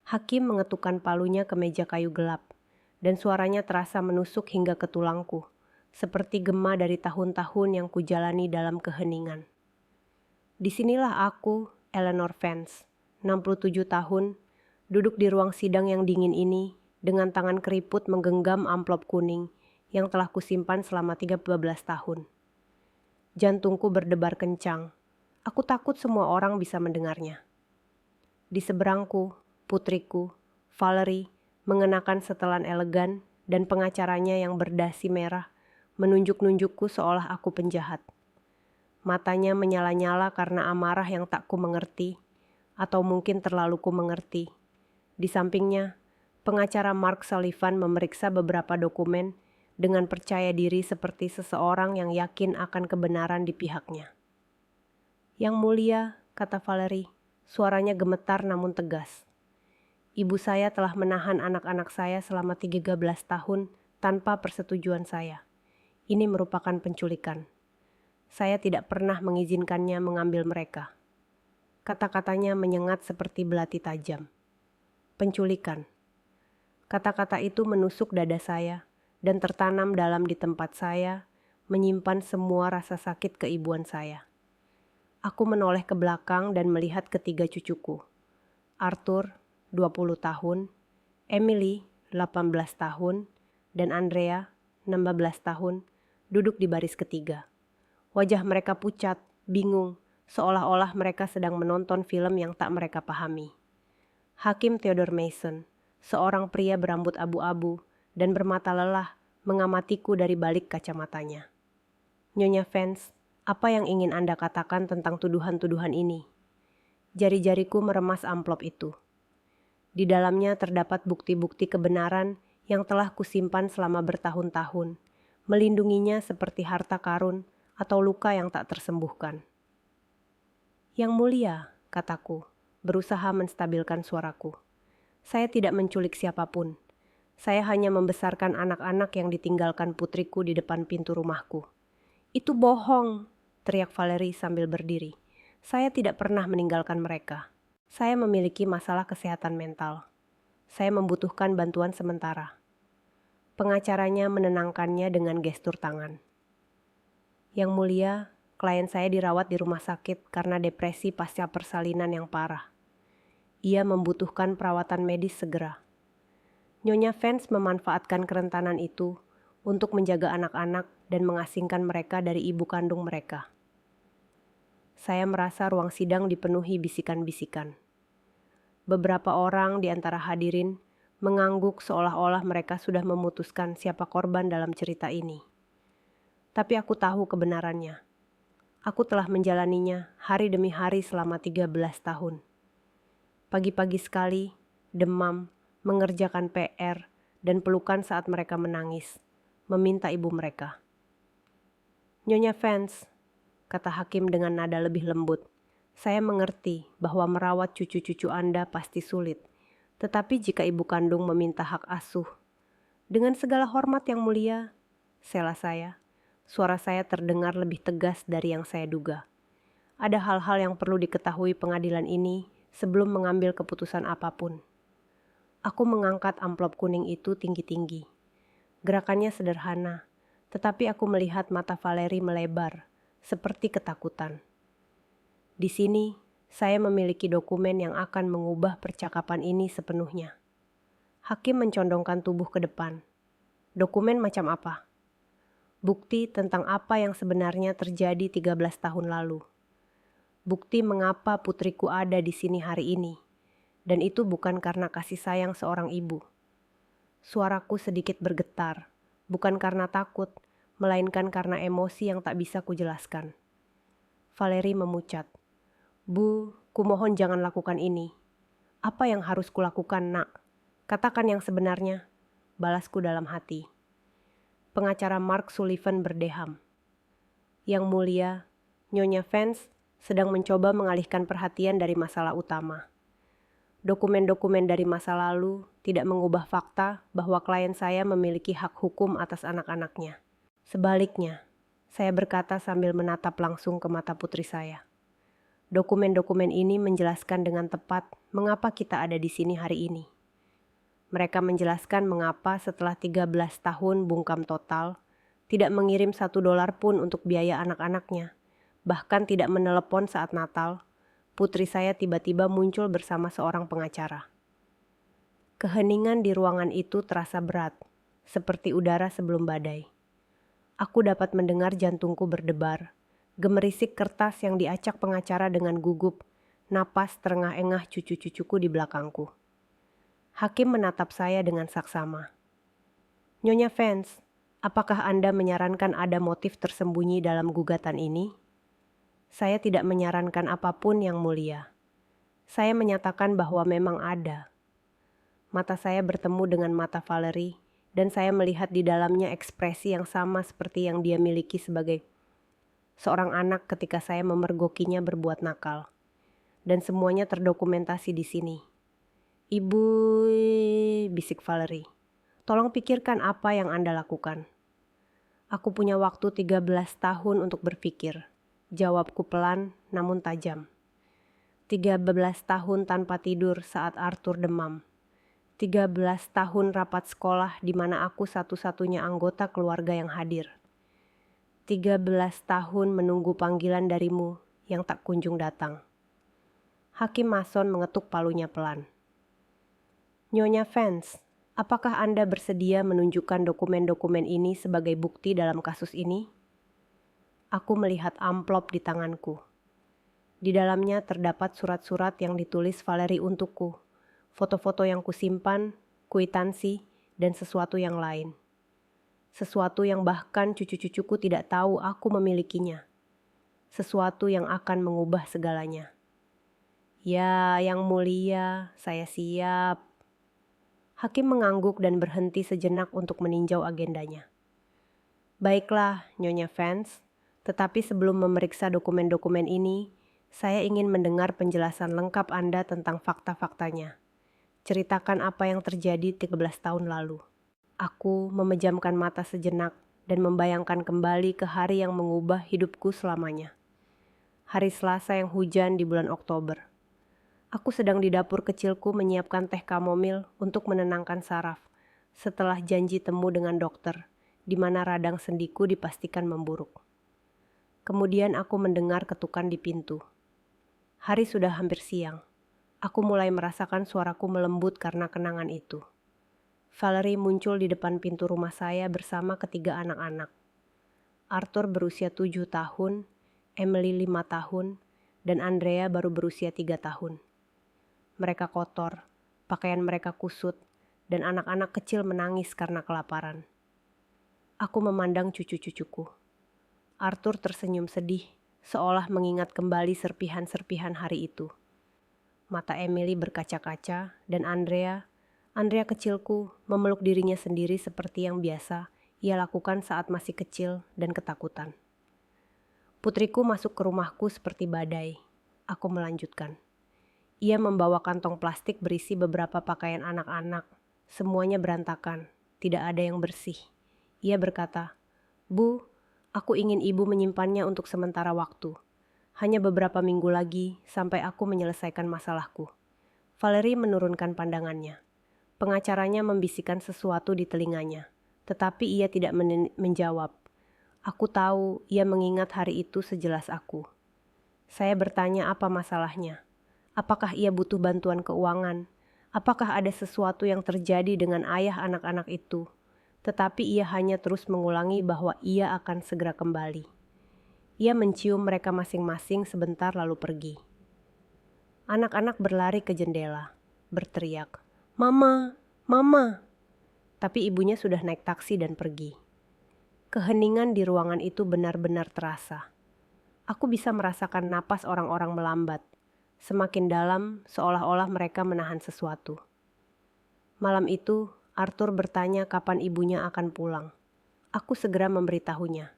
Hakim mengetukkan palunya ke meja kayu gelap, dan suaranya terasa menusuk hingga ke tulangku, seperti gema dari tahun-tahun yang kujalani dalam keheningan. Disinilah aku, Eleanor Vance, 67 tahun, duduk di ruang sidang yang dingin ini, dengan tangan keriput menggenggam amplop kuning yang telah kusimpan selama 13 tahun. Jantungku berdebar kencang. Aku takut semua orang bisa mendengarnya. Di seberangku, putriku, Valerie, mengenakan setelan elegan dan pengacaranya yang berdasi merah, menunjuk-nunjukku seolah aku penjahat. Matanya menyala-nyala karena amarah yang tak ku mengerti, atau mungkin terlalu ku mengerti. Di sampingnya, pengacara Mark Sullivan memeriksa beberapa dokumen dengan percaya diri seperti seseorang yang yakin akan kebenaran di pihaknya. "Yang mulia," kata Valerie, suaranya gemetar namun tegas. "Ibu saya telah menahan anak-anak saya selama 13 tahun tanpa persetujuan saya. Ini merupakan penculikan. Saya tidak pernah mengizinkannya mengambil mereka." Kata-katanya menyengat seperti belati tajam. Penculikan. Kata-kata itu menusuk dada saya dan tertanam dalam di tempat saya, menyimpan semua rasa sakit keibuan saya. Aku menoleh ke belakang dan melihat ketiga cucuku. Arthur, 20 tahun, Emily, 18 tahun, dan Andrea, 16 tahun, duduk di baris ketiga. Wajah mereka pucat, bingung, seolah-olah mereka sedang menonton film yang tak mereka pahami. Hakim Theodore Mason, seorang pria berambut abu-abu dan bermata lelah, mengamatiku dari balik kacamatanya. "Nyonya Vance, apa yang ingin Anda katakan tentang tuduhan-tuduhan ini?" Jari-jariku meremas amplop itu. Di dalamnya terdapat bukti-bukti kebenaran yang telah kusimpan selama bertahun-tahun, melindunginya seperti harta karun atau luka yang tak tersembuhkan. "Yang mulia," kataku, berusaha menstabilkan suaraku. "Saya tidak menculik siapapun. Saya hanya membesarkan anak-anak yang ditinggalkan putriku di depan pintu rumahku." "Itu bohong," teriak Valerie sambil berdiri. "Saya tidak pernah meninggalkan mereka. Saya memiliki masalah kesehatan mental. Saya membutuhkan bantuan sementara." Pengacaranya menenangkannya dengan gestur tangan. "Yang mulia, klien saya dirawat di rumah sakit karena depresi pasca persalinan yang parah. Ia membutuhkan perawatan medis segera. Nyonya Vance memanfaatkan kerentanan itu untuk menjaga anak-anak dan mengasingkan mereka dari ibu kandung mereka." Saya merasa ruang sidang dipenuhi bisikan-bisikan. Beberapa orang di antara hadirin mengangguk seolah-olah mereka sudah memutuskan siapa korban dalam cerita ini. Tapi aku tahu kebenarannya. Aku telah menjalaninya hari demi hari selama 13 tahun. Pagi-pagi sekali, demam, mengerjakan PR, dan pelukan saat mereka menangis, meminta ibu mereka. "Nyonya Vance," kata hakim dengan nada lebih lembut, "saya mengerti bahwa merawat cucu-cucu Anda pasti sulit. Tetapi jika ibu kandung meminta hak asuh..." "Dengan segala hormat yang mulia," sela saya. Suara saya terdengar lebih tegas dari yang saya duga. "Ada hal-hal yang perlu diketahui pengadilan ini sebelum mengambil keputusan apapun." Aku mengangkat amplop kuning itu tinggi-tinggi. Gerakannya sederhana, tetapi aku melihat mata Valerie melebar, seperti ketakutan. "Di sini, saya memiliki dokumen yang akan mengubah percakapan ini sepenuhnya." Hakim mencondongkan tubuh ke depan. "Dokumen macam apa?" "Bukti tentang apa yang sebenarnya terjadi 13 tahun lalu. Bukti mengapa putriku ada di sini hari ini. Dan itu bukan karena kasih sayang seorang ibu." Suaraku sedikit bergetar, bukan karena takut, melainkan karena emosi yang tak bisa kujelaskan. Valerie memucat. "Bu, kumohon jangan lakukan ini." "Apa yang harus kulakukan, Nak? Katakan yang sebenarnya," balasku dalam hati. Pengacara Mark Sullivan berdeham. "Yang mulia, Nyonya Vance sedang mencoba mengalihkan perhatian dari masalah utama. Dokumen-dokumen dari masa lalu tidak mengubah fakta bahwa klien saya memiliki hak hukum atas anak-anaknya. Sebaliknya," saya berkata sambil menatap langsung ke mata putri saya, Dokumen-dokumen ini menjelaskan dengan tepat mengapa kita ada di sini hari ini. Mereka menjelaskan mengapa setelah 13 tahun bungkam total, tidak mengirim $1 pun untuk biaya anak-anaknya, bahkan tidak menelepon saat Natal, putri saya tiba-tiba muncul bersama seorang pengacara. Keheningan di ruangan itu terasa berat, seperti udara sebelum badai. Aku dapat mendengar jantungku berdebar, gemerisik kertas yang diacak pengacara dengan gugup, napas terengah-engah cucu-cucuku di belakangku. Hakim menatap saya dengan saksama. Nyonya Vance, apakah Anda menyarankan ada motif tersembunyi dalam gugatan ini? Saya tidak menyarankan apapun yang mulia. Saya menyatakan bahwa memang ada. Mata saya bertemu dengan mata Valerie, dan saya melihat di dalamnya ekspresi yang sama seperti yang dia miliki sebagai seorang anak ketika saya memergokinya berbuat nakal. Dan semuanya terdokumentasi di sini. Ibu, bisik Valerie, tolong pikirkan apa yang Anda lakukan. Aku punya waktu 13 tahun untuk berpikir. Jawabku pelan namun tajam. 13 tahun tanpa tidur saat Arthur demam. 13 tahun rapat sekolah di mana aku satu-satunya anggota keluarga yang hadir. 13 tahun menunggu panggilan darimu yang tak kunjung datang. Hakim Mason mengetuk palunya pelan. Nyonya Vance, apakah Anda bersedia menunjukkan dokumen-dokumen ini sebagai bukti dalam kasus ini? Aku melihat amplop di tanganku. Di dalamnya terdapat surat-surat yang ditulis Valerie untukku, foto-foto yang kusimpan, kwitansi, dan sesuatu yang lain. Sesuatu yang bahkan cucu-cucuku tidak tahu aku memilikinya. Sesuatu yang akan mengubah segalanya. Ya, yang mulia, saya siap. Hakim mengangguk dan berhenti sejenak untuk meninjau agendanya. Baiklah, Nyonya Vance, tetapi sebelum memeriksa dokumen-dokumen ini, saya ingin mendengar penjelasan lengkap Anda tentang fakta-faktanya. Ceritakan apa yang terjadi 13 tahun lalu. Aku memejamkan mata sejenak dan membayangkan kembali ke hari yang mengubah hidupku selamanya. Hari Selasa yang hujan di bulan Oktober. Aku sedang di dapur kecilku menyiapkan teh kamomil untuk menenangkan saraf setelah janji temu dengan dokter, di mana radang sendiku dipastikan memburuk. Kemudian aku mendengar ketukan di pintu. Hari sudah hampir siang. Aku mulai merasakan suaraku melembut karena kenangan itu. Valerie muncul di depan pintu rumah saya bersama ketiga anak-anak. Arthur berusia 7 tahun, Emily 5 tahun, dan Andrea baru berusia 3 tahun. Mereka kotor, pakaian mereka kusut, dan anak-anak kecil menangis karena kelaparan. Aku memandang cucu-cucuku. Arthur tersenyum sedih, seolah mengingat kembali serpihan-serpihan hari itu. Mata Emily berkaca-kaca, dan Andrea kecilku, memeluk dirinya sendiri seperti yang biasa ia lakukan saat masih kecil dan ketakutan. Putriku masuk ke rumahku seperti badai. Aku melanjutkan. Ia membawa kantong plastik berisi beberapa pakaian anak-anak. Semuanya berantakan, tidak ada yang bersih. Ia berkata, "Bu, aku ingin ibu menyimpannya untuk sementara waktu. Hanya beberapa minggu lagi sampai aku menyelesaikan masalahku." Valerie menurunkan pandangannya. Pengacaranya membisikkan sesuatu di telinganya, tetapi ia tidak menjawab. Aku tahu ia mengingat hari itu sejelas aku. Saya bertanya apa masalahnya. Apakah ia butuh bantuan keuangan? Apakah ada sesuatu yang terjadi dengan ayah anak-anak itu? Tetapi ia hanya terus mengulangi bahwa ia akan segera kembali. Ia mencium mereka masing-masing sebentar lalu pergi. Anak-anak berlari ke jendela, berteriak, "Mama, Mama!" Tapi ibunya sudah naik taksi dan pergi. Keheningan di ruangan itu benar-benar terasa. Aku bisa merasakan napas orang-orang melambat. Semakin dalam, seolah-olah mereka menahan sesuatu. Malam itu, Arthur bertanya kapan ibunya akan pulang. Aku segera memberitahunya.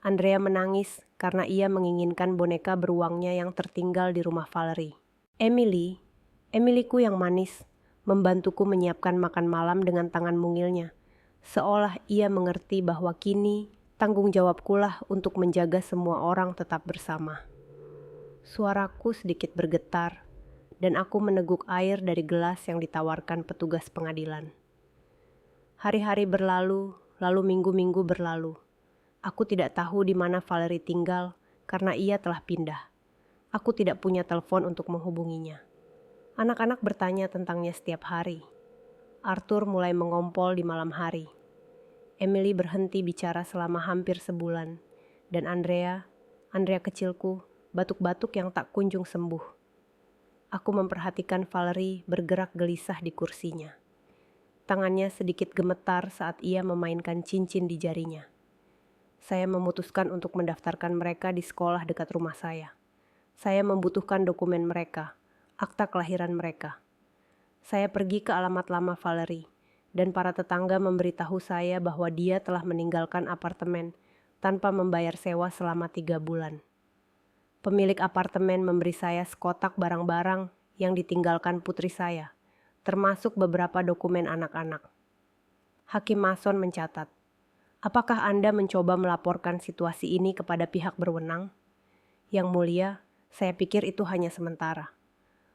Andrea menangis karena ia menginginkan boneka beruangnya yang tertinggal di rumah Valerie. Emilyku yang manis, membantuku menyiapkan makan malam dengan tangan mungilnya, seolah ia mengerti bahwa kini tanggung jawabkulah untuk menjaga semua orang tetap bersama. Suaraku sedikit bergetar, dan aku meneguk air dari gelas yang ditawarkan petugas pengadilan. Hari-hari berlalu, lalu minggu-minggu berlalu. Aku tidak tahu di mana Valerie tinggal karena ia telah pindah. Aku tidak punya telepon untuk menghubunginya. Anak-anak bertanya tentangnya setiap hari. Arthur mulai mengompol di malam hari. Emily berhenti bicara selama hampir sebulan. Dan Andrea kecilku, batuk-batuk yang tak kunjung sembuh. Aku memperhatikan Valerie bergerak gelisah di kursinya. Tangannya sedikit gemetar saat ia memainkan cincin di jarinya. Saya memutuskan untuk mendaftarkan mereka di sekolah dekat rumah saya. Saya membutuhkan dokumen mereka, akta kelahiran mereka. Saya pergi ke alamat lama Valerie, dan para tetangga memberitahu saya bahwa dia telah meninggalkan apartemen tanpa membayar sewa selama 3 bulan. Pemilik apartemen memberi saya sekotak barang-barang yang ditinggalkan putri saya, termasuk beberapa dokumen anak-anak. Hakim Mason mencatat, "Apakah Anda mencoba melaporkan situasi ini kepada pihak berwenang?" Yang mulia, saya pikir itu hanya sementara.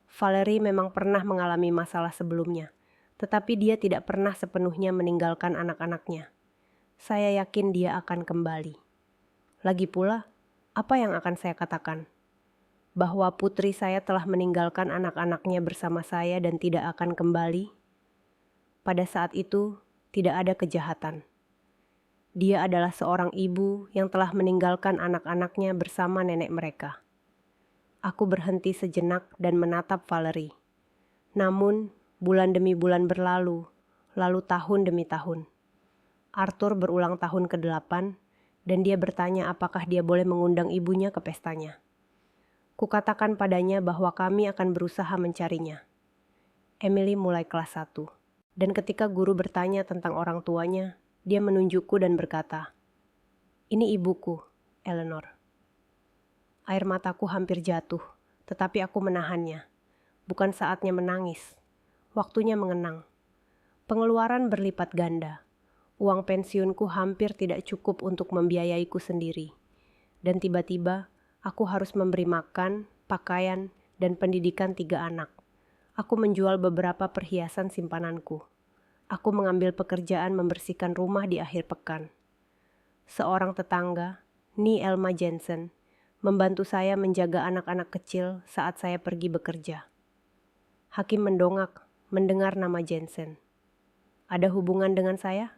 Valerie memang pernah mengalami masalah sebelumnya, tetapi dia tidak pernah sepenuhnya meninggalkan anak-anaknya. Saya yakin dia akan kembali. Lagi pula, apa yang akan saya katakan? Bahwa putri saya telah meninggalkan anak-anaknya bersama saya dan tidak akan kembali? Pada saat itu, tidak ada kejahatan. Dia adalah seorang ibu yang telah meninggalkan anak-anaknya bersama nenek mereka. Aku berhenti sejenak dan menatap Valerie. Namun, bulan demi bulan berlalu, lalu tahun demi tahun. Arthur berulang tahun ke-8, dan dia bertanya apakah dia boleh mengundang ibunya ke pestanya. Kukatakan padanya bahwa kami akan berusaha mencarinya. Emily mulai kelas 1, dan ketika guru bertanya tentang orang tuanya, dia menunjukku dan berkata, "Ini ibuku, Eleanor." Air mataku hampir jatuh, tetapi aku menahannya. Bukan saatnya menangis, waktunya mengenang. Pengeluaran berlipat ganda. Uang pensiunku hampir tidak cukup untuk membiayaiku sendiri. Dan tiba-tiba, aku harus memberi makan, pakaian, dan pendidikan 3 anak. Aku menjual beberapa perhiasan simpananku. Aku mengambil pekerjaan membersihkan rumah di akhir pekan. Seorang tetangga, Ni Elma Jensen, membantu saya menjaga anak-anak kecil saat saya pergi bekerja. Hakim mendongak mendengar nama Jensen. "Ada hubungan dengan saya?"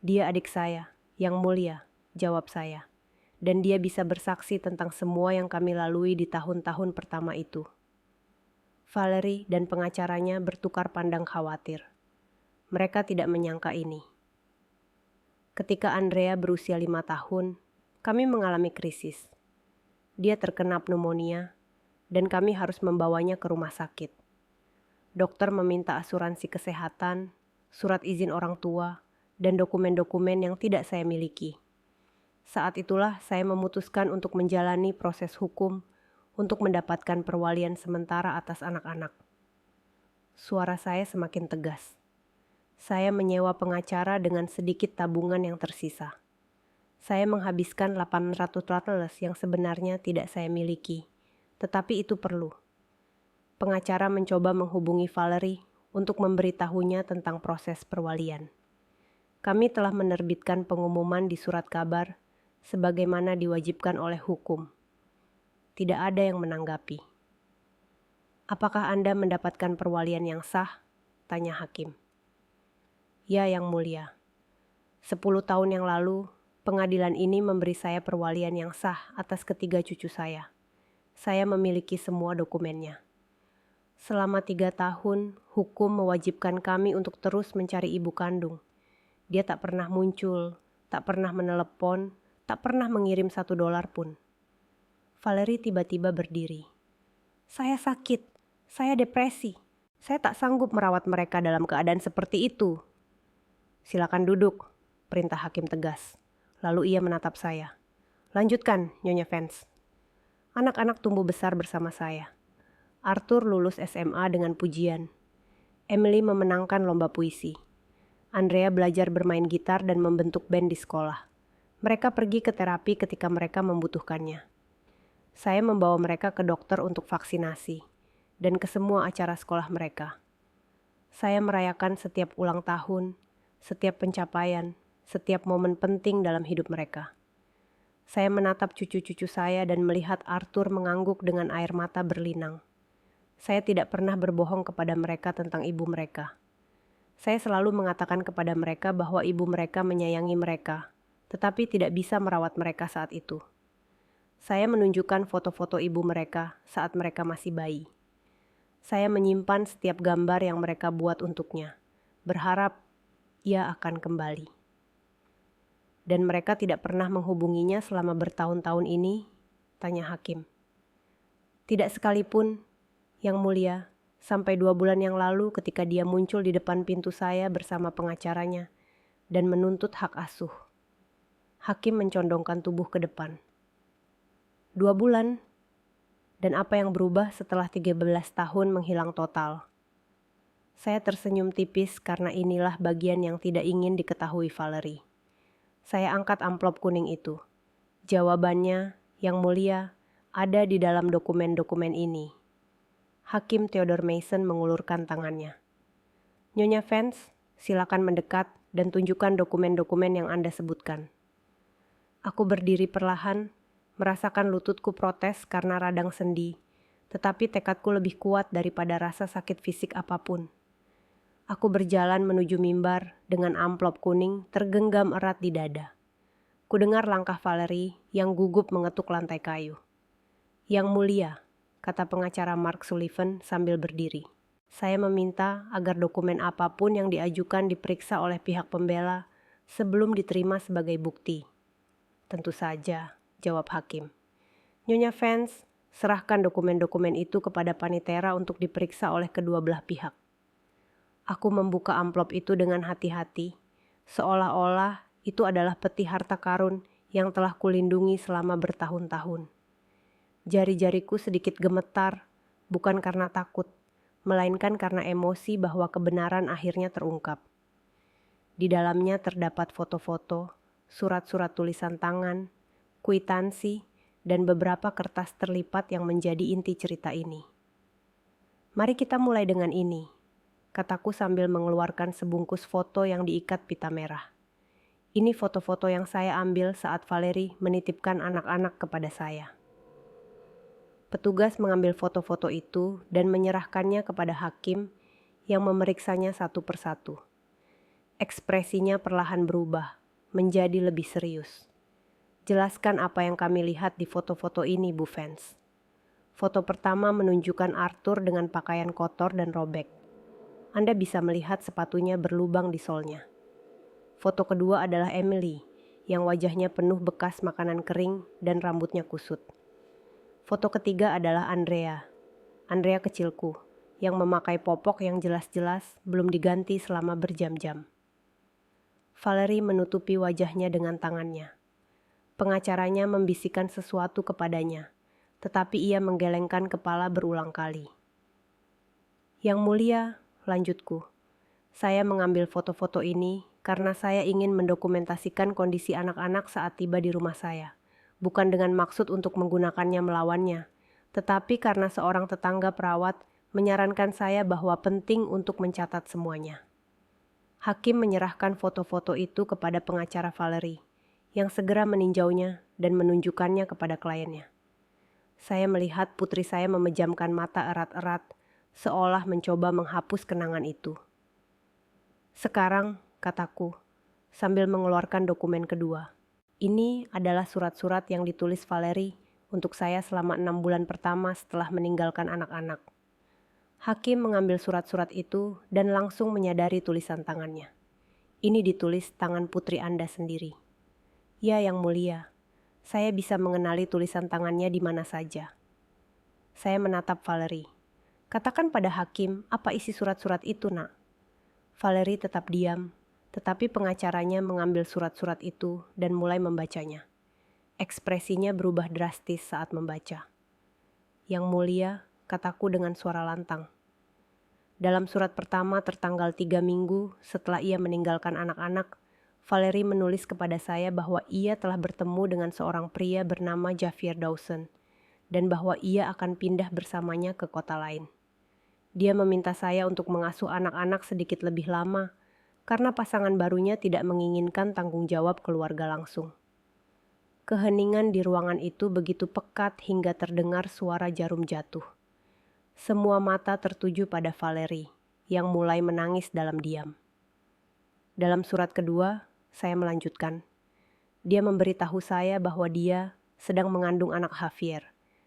"Dia adik saya, yang mulia," jawab saya. "Dan dia bisa bersaksi tentang semua yang kami lalui di tahun-tahun pertama itu." Valerie dan pengacaranya bertukar pandang khawatir. Mereka tidak menyangka ini. Ketika Andrea berusia 5 tahun, kami mengalami krisis. Dia terkena pneumonia, dan kami harus membawanya ke rumah sakit. Dokter meminta asuransi kesehatan, surat izin orang tua, dan dokumen-dokumen yang tidak saya miliki. Saat itulah saya memutuskan untuk menjalani proses hukum untuk mendapatkan perwalian sementara atas anak-anak. Suara saya semakin tegas. Saya menyewa pengacara dengan sedikit tabungan yang tersisa. Saya menghabiskan $800 yang sebenarnya tidak saya miliki, tetapi itu perlu. Pengacara mencoba menghubungi Valerie untuk memberitahunya tentang proses perwalian. Kami telah menerbitkan pengumuman di surat kabar sebagaimana diwajibkan oleh hukum. Tidak ada yang menanggapi. "Apakah Anda mendapatkan perwalian yang sah?" tanya hakim. "Ya, Yang Mulia. 10 tahun yang lalu, pengadilan ini memberi saya perwalian yang sah atas ketiga cucu saya. Saya memiliki semua dokumennya. Selama 3 tahun, hukum mewajibkan kami untuk terus mencari ibu kandung. Dia tak pernah muncul, tak pernah menelepon, tak pernah mengirim $1 pun." Valerie tiba-tiba berdiri. "Saya sakit, saya depresi. Saya tak sanggup merawat mereka dalam keadaan seperti itu." "Silakan duduk," perintah hakim tegas. Lalu ia menatap saya. "Lanjutkan, Nyonya Vance." Anak-anak tumbuh besar bersama saya. Arthur lulus SMA dengan pujian. Emily memenangkan lomba puisi. Andrea belajar bermain gitar dan membentuk band di sekolah. Mereka pergi ke terapi ketika mereka membutuhkannya. Saya membawa mereka ke dokter untuk vaksinasi dan ke semua acara sekolah mereka. Saya merayakan setiap ulang tahun, setiap pencapaian, setiap momen penting dalam hidup mereka. Saya menatap cucu-cucu saya dan melihat Arthur mengangguk dengan air mata berlinang. Saya tidak pernah berbohong kepada mereka tentang ibu mereka. Saya selalu mengatakan kepada mereka bahwa ibu mereka menyayangi mereka, tetapi tidak bisa merawat mereka saat itu. Saya menunjukkan foto-foto ibu mereka saat mereka masih bayi. Saya menyimpan setiap gambar yang mereka buat untuknya, berharap ia akan kembali. Dan mereka tidak pernah menghubunginya selama bertahun-tahun ini, tanya hakim. Tidak sekalipun, Yang Mulia, sampai 2 bulan yang lalu ketika dia muncul di depan pintu saya bersama pengacaranya dan menuntut hak asuh. Hakim mencondongkan tubuh ke depan. 2 bulan? Dan apa yang berubah setelah 13 tahun menghilang total? Saya tersenyum tipis karena inilah bagian yang tidak ingin diketahui Valerie. Saya angkat amplop kuning itu. Jawabannya, Yang Mulia, ada di dalam dokumen-dokumen ini. Hakim Theodore Mason mengulurkan tangannya. Nyonya Vance, silakan mendekat dan tunjukkan dokumen-dokumen yang Anda sebutkan. Aku berdiri perlahan, merasakan lututku protes karena radang sendi, tetapi tekadku lebih kuat daripada rasa sakit fisik apapun. Aku berjalan menuju mimbar dengan amplop kuning tergenggam erat di dada. Kudengar langkah Valerie yang gugup mengetuk lantai kayu. Yang Mulia, kata pengacara Mark Sullivan sambil berdiri. Saya meminta agar dokumen apapun yang diajukan diperiksa oleh pihak pembela sebelum diterima sebagai bukti. Tentu saja, jawab hakim. Nyonya Vance, serahkan dokumen-dokumen itu kepada panitera untuk diperiksa oleh kedua belah pihak. Aku membuka amplop itu dengan hati-hati, seolah-olah itu adalah peti harta karun yang telah kulindungi selama bertahun-tahun. Jari-jariku sedikit gemetar, bukan karena takut, melainkan karena emosi bahwa kebenaran akhirnya terungkap. Di dalamnya terdapat foto-foto, surat-surat tulisan tangan, kwitansi, dan beberapa kertas terlipat yang menjadi inti cerita ini. Mari kita mulai dengan ini, kataku sambil mengeluarkan sebungkus foto yang diikat pita merah. Ini foto-foto yang saya ambil saat Valerie menitipkan anak-anak kepada saya. Petugas mengambil foto-foto itu dan menyerahkannya kepada hakim yang memeriksanya satu persatu. Ekspresinya perlahan berubah, menjadi lebih serius. Jelaskan apa yang kami lihat di foto-foto ini, Bu Vance. Foto pertama menunjukkan Arthur dengan pakaian kotor dan robek. Anda bisa melihat sepatunya berlubang di solnya. Foto kedua adalah Emily, yang wajahnya penuh bekas makanan kering dan rambutnya kusut. Foto ketiga adalah Andrea kecilku, yang memakai popok yang jelas-jelas belum diganti selama berjam-jam. Valerie menutupi wajahnya dengan tangannya. Pengacaranya membisikkan sesuatu kepadanya, tetapi ia menggelengkan kepala berulang kali. Yang Mulia, lanjutku, saya mengambil foto-foto ini karena saya ingin mendokumentasikan kondisi anak-anak saat tiba di rumah saya. Bukan dengan maksud untuk menggunakannya melawannya, tetapi karena seorang tetangga perawat menyarankan saya bahwa penting untuk mencatat semuanya. Hakim menyerahkan foto-foto itu kepada pengacara Valerie, yang segera meninjaunya dan menunjukkannya kepada kliennya. Saya melihat putri saya memejamkan mata erat-erat, seolah mencoba menghapus kenangan itu. Sekarang, kataku, sambil mengeluarkan dokumen kedua. Ini adalah surat-surat yang ditulis Valerie untuk saya selama 6 bulan pertama setelah meninggalkan anak-anak. Hakim mengambil surat-surat itu dan langsung menyadari tulisan tangannya. Ini ditulis tangan putri Anda sendiri. Ya, Yang Mulia, saya bisa mengenali tulisan tangannya di mana saja. Saya menatap Valerie. Katakan pada hakim apa isi surat-surat itu, Nak. Valerie tetap diam. Tetapi pengacaranya mengambil surat-surat itu dan mulai membacanya. Ekspresinya berubah drastis saat membaca. Yang Mulia, kataku dengan suara lantang. Dalam surat pertama tertanggal 3 minggu setelah ia meninggalkan anak-anak, Valerie menulis kepada saya bahwa ia telah bertemu dengan seorang pria bernama Javier Dawson dan bahwa ia akan pindah bersamanya ke kota lain. Dia meminta saya untuk mengasuh anak-anak sedikit lebih lama karena pasangan barunya tidak menginginkan tanggung jawab keluarga langsung. Keheningan di ruangan itu begitu pekat hingga terdengar suara jarum jatuh. Semua mata tertuju pada Valerie yang mulai menangis dalam diam. Dalam surat kedua, saya melanjutkan. Dia memberitahu saya bahwa dia sedang mengandung anak Javier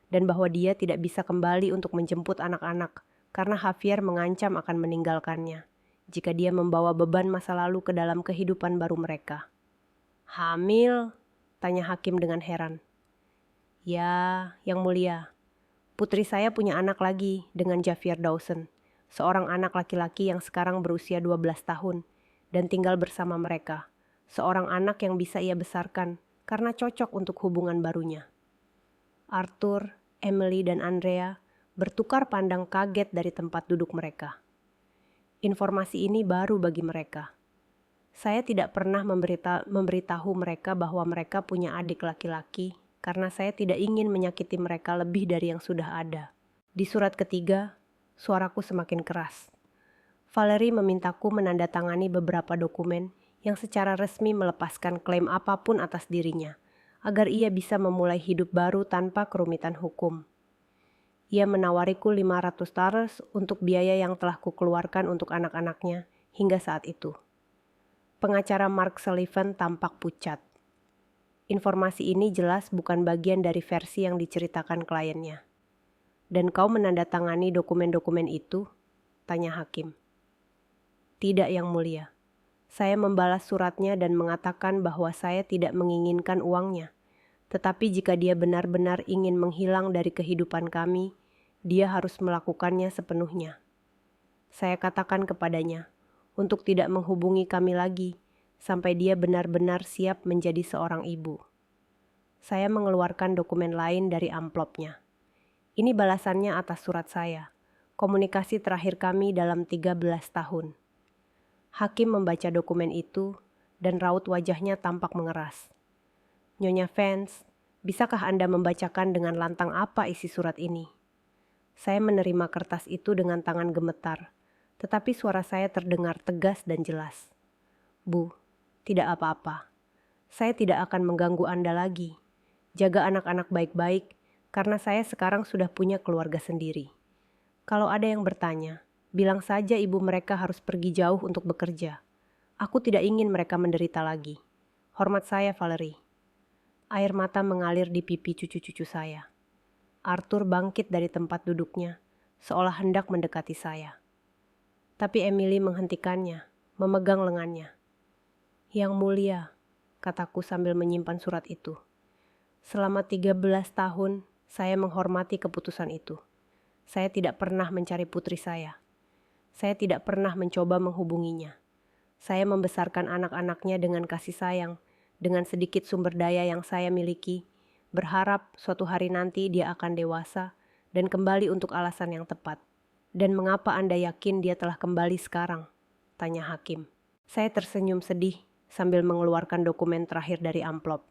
dan bahwa dia tidak bisa kembali untuk menjemput anak-anak karena Javier mengancam akan meninggalkannya jika dia membawa beban masa lalu ke dalam kehidupan baru mereka. "Hamil?" tanya hakim dengan heran. "Ya, Yang Mulia. Putri saya punya anak lagi dengan Javier Dawson, seorang anak laki-laki yang sekarang berusia 12 tahun dan tinggal bersama mereka, seorang anak yang bisa ia besarkan karena cocok untuk hubungan barunya." Arthur, Emily, dan Andrea bertukar pandang kaget dari tempat duduk mereka. Informasi ini baru bagi mereka. Saya tidak pernah memberitahu mereka bahwa mereka punya adik laki-laki karena saya tidak ingin menyakiti mereka lebih dari yang sudah ada. Di surat ketiga, suaraku semakin keras. Valerie memintaku menandatangani beberapa dokumen yang secara resmi melepaskan klaim apapun atas dirinya, agar ia bisa memulai hidup baru tanpa kerumitan hukum. Ia menawariku $500 untuk biaya yang telah kukeluarkan untuk anak-anaknya hingga saat itu. Pengacara Mark Sullivan tampak pucat. Informasi ini jelas bukan bagian dari versi yang diceritakan kliennya. "Dan kau menandatangani dokumen-dokumen itu?" tanya hakim. "Tidak, Yang Mulia. Saya membalas suratnya dan mengatakan bahwa saya tidak menginginkan uangnya. Tetapi jika dia benar-benar ingin menghilang dari kehidupan kami, dia harus melakukannya sepenuhnya. Saya katakan kepadanya untuk tidak menghubungi kami lagi sampai dia benar-benar siap menjadi seorang ibu." Saya mengeluarkan dokumen lain dari amplopnya. Ini balasannya atas surat saya. Komunikasi terakhir kami dalam 13 tahun. Hakim membaca dokumen itu dan raut wajahnya tampak mengeras. "Nyonya Vance, bisakah Anda membacakan dengan lantang apa isi surat ini?" Saya menerima kertas itu dengan tangan gemetar, tetapi suara saya terdengar tegas dan jelas. "Bu, tidak apa-apa. Saya tidak akan mengganggu Anda lagi. Jaga anak-anak baik-baik, karena saya sekarang sudah punya keluarga sendiri. Kalau ada yang bertanya, bilang saja ibu mereka harus pergi jauh untuk bekerja. Aku tidak ingin mereka menderita lagi. Hormat saya, Valerie." Air mata mengalir di pipi cucu-cucu saya. Arthur bangkit dari tempat duduknya, seolah hendak mendekati saya. Tapi Emily menghentikannya, memegang lengannya. "Yang Mulia," kataku sambil menyimpan surat itu. "Selama 13 tahun, saya menghormati keputusan itu. Saya tidak pernah mencari putri saya. Saya tidak pernah mencoba menghubunginya. Saya membesarkan anak-anaknya dengan kasih sayang, dengan sedikit sumber daya yang saya miliki, berharap suatu hari nanti dia akan dewasa dan kembali untuk alasan yang tepat." "Dan mengapa Anda yakin dia telah kembali sekarang?" tanya hakim. Saya tersenyum sedih sambil mengeluarkan dokumen terakhir dari amplop.